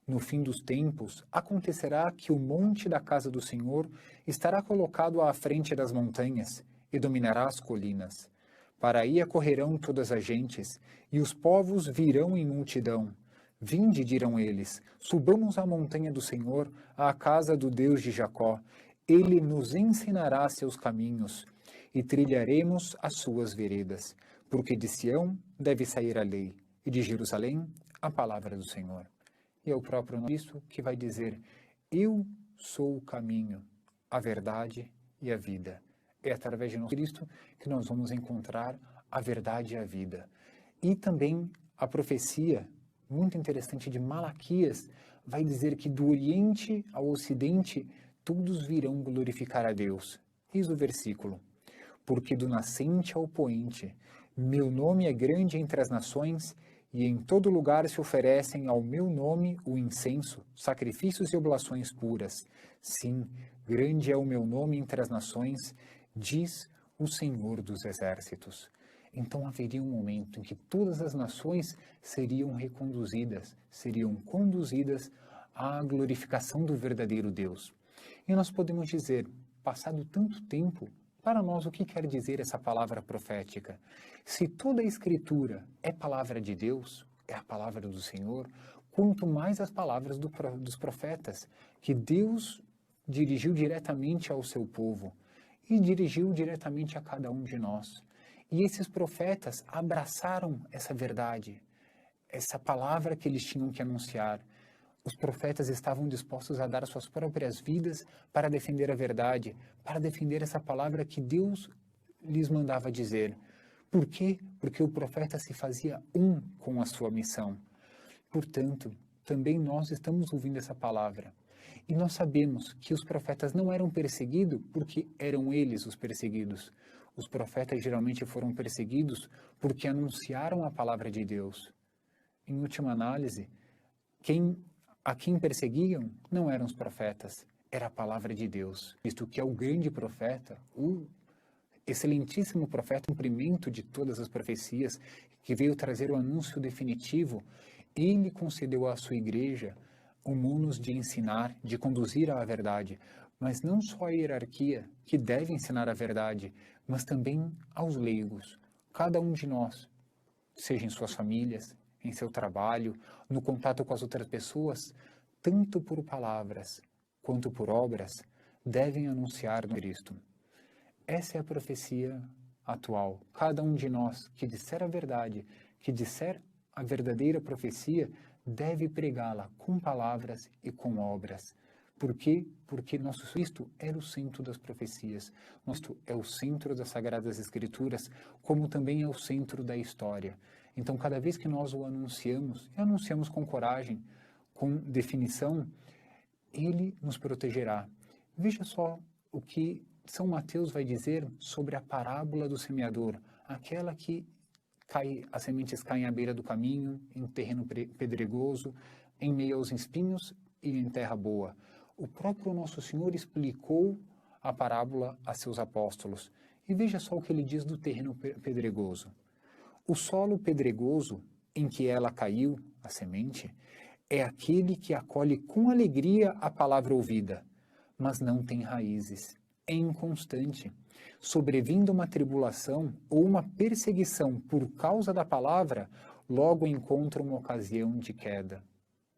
No fim dos tempos, acontecerá que o monte da casa do Senhor estará colocado à frente das montanhas e dominará as colinas. Para aí acorrerão todas as gentes, e os povos virão em multidão. Vinde, dirão eles, subamos à montanha do Senhor, à casa do Deus de Jacó. Ele nos ensinará seus caminhos, e trilharemos as suas veredas. Porque de Sião deve sair a lei, e de Jerusalém a palavra do Senhor. E é o próprio Cristo que vai dizer: Eu sou o caminho, a verdade e a vida. É através de nosso Cristo que nós vamos encontrar a verdade e a vida. E também a profecia, muito interessante, de Malaquias, vai dizer que do Oriente ao Ocidente, todos virão glorificar a Deus. Eis o versículo. Porque do nascente ao poente, meu nome é grande entre as nações, e em todo lugar se oferecem ao meu nome o incenso, sacrifícios e oblações puras. Sim, grande é o meu nome entre as nações, diz o Senhor dos Exércitos. Então haveria um momento em que todas as nações seriam reconduzidas, seriam conduzidas à glorificação do verdadeiro Deus. E nós podemos dizer, passado tanto tempo, para nós, o que quer dizer essa palavra profética? Se toda a Escritura é palavra de Deus, é a palavra do Senhor, quanto mais as palavras dos profetas, que Deus dirigiu diretamente ao seu povo e dirigiu diretamente a cada um de nós. E esses profetas abraçaram essa verdade, essa palavra que eles tinham que anunciar. Os profetas estavam dispostos a dar suas próprias vidas para defender a verdade, para defender essa palavra que Deus lhes mandava dizer. Por quê? Porque o profeta se fazia um com a sua missão. Portanto, também nós estamos ouvindo essa palavra. E nós sabemos que os profetas não eram perseguidos porque eram eles os perseguidos. Os profetas geralmente foram perseguidos porque anunciaram a palavra de Deus. Em última análise, a quem perseguiam não eram os profetas, era a palavra de Deus, visto que é o grande profeta, o excelentíssimo profeta, cumprimento de todas as profecias, que veio trazer o anúncio definitivo. Ele concedeu à sua igreja o munus de ensinar, de conduzir à verdade, mas não só a hierarquia, que deve ensinar a verdade, mas também aos leigos, cada um de nós, seja em suas famílias, em seu trabalho, no contato com as outras pessoas, tanto por palavras quanto por obras, devem anunciar no Cristo. Essa é a profecia atual. Cada um de nós que disser a verdade, que disser a verdadeira profecia, deve pregá-la com palavras e com obras. Por quê? Porque nosso Cristo era o centro das profecias. Nosso é o centro das Sagradas Escrituras, como também é o centro da história. Então, cada vez que nós o anunciamos, e anunciamos com coragem, com definição, ele nos protegerá. Veja só o que São Mateus vai dizer sobre a parábola do semeador, aquela que as sementes caem à beira do caminho, em terreno pedregoso, em meio aos espinhos e em terra boa. O próprio Nosso Senhor explicou a parábola a seus apóstolos. E veja só o que ele diz do terreno pedregoso. O solo pedregoso em que ela caiu, a semente, é aquele que acolhe com alegria a palavra ouvida, mas não tem raízes, é inconstante. Sobrevindo uma tribulação ou uma perseguição por causa da palavra, logo encontra uma ocasião de queda.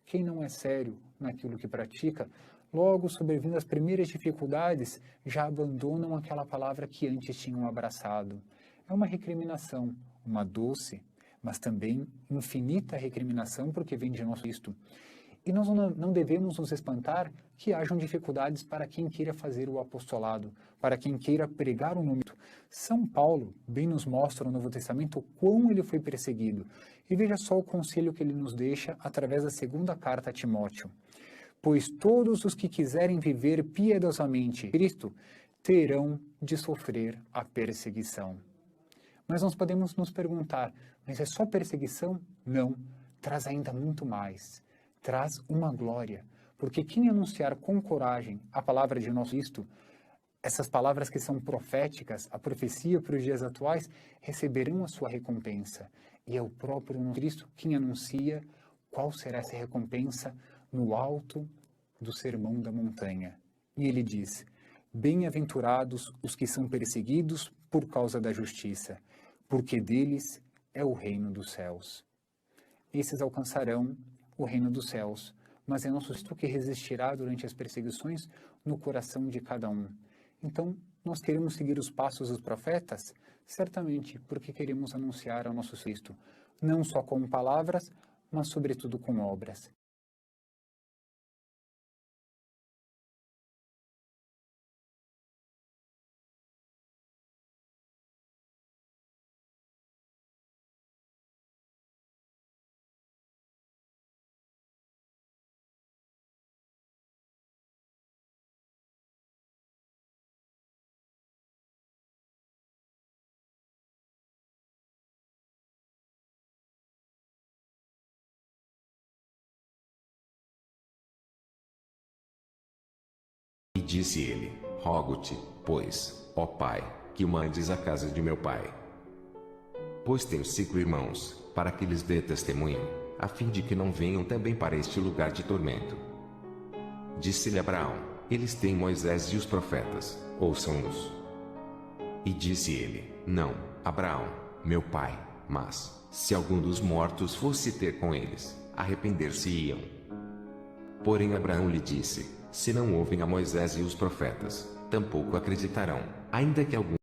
Quem não é sério naquilo que pratica, logo sobrevindo as primeiras dificuldades, já abandonam aquela palavra que antes tinham abraçado. É uma recriminação, uma doce, mas também infinita recriminação, porque vem de nosso Cristo. E nós não devemos nos espantar que hajam dificuldades para quem queira fazer o apostolado, para quem queira pregar o nome. São Paulo bem nos mostra no Novo Testamento o quão ele foi perseguido. E veja só o conselho que ele nos deixa através da segunda carta a Timóteo. Pois todos os que quiserem viver piedosamente Cristo terão de sofrer a perseguição. Mas nós podemos nos perguntar, mas é só perseguição? Não, traz ainda muito mais. Traz uma glória, porque quem anunciar com coragem a palavra de nosso Cristo, essas palavras que são proféticas, a profecia para os dias atuais, receberão a sua recompensa. E é o próprio Cristo quem anuncia qual será essa recompensa no alto do Sermão da Montanha. E ele diz, bem-aventurados os que são perseguidos por causa da justiça, porque deles é o reino dos céus. Esses alcançarão o reino dos céus, mas é nosso Cristo que resistirá durante as perseguições no coração de cada um. Então, nós queremos seguir os passos dos profetas? Certamente, porque queremos anunciar ao nosso Cristo, não só com palavras, mas sobretudo com obras. E disse ele: Rogo-te, pois, ó Pai, que o mandes à casa de meu pai. Pois tenho 5 irmãos, para que lhes dê testemunho, a fim de que não venham também para este lugar de tormento. Disse-lhe Abraão: Eles têm Moisés e os profetas, ouçam-nos. E disse ele: Não, Abraão, meu pai, mas, se algum dos mortos fosse ter com eles, arrepender-se-iam. Porém Abraão lhe disse: Se não ouvem a Moisés e os profetas, tampouco acreditarão, ainda que algum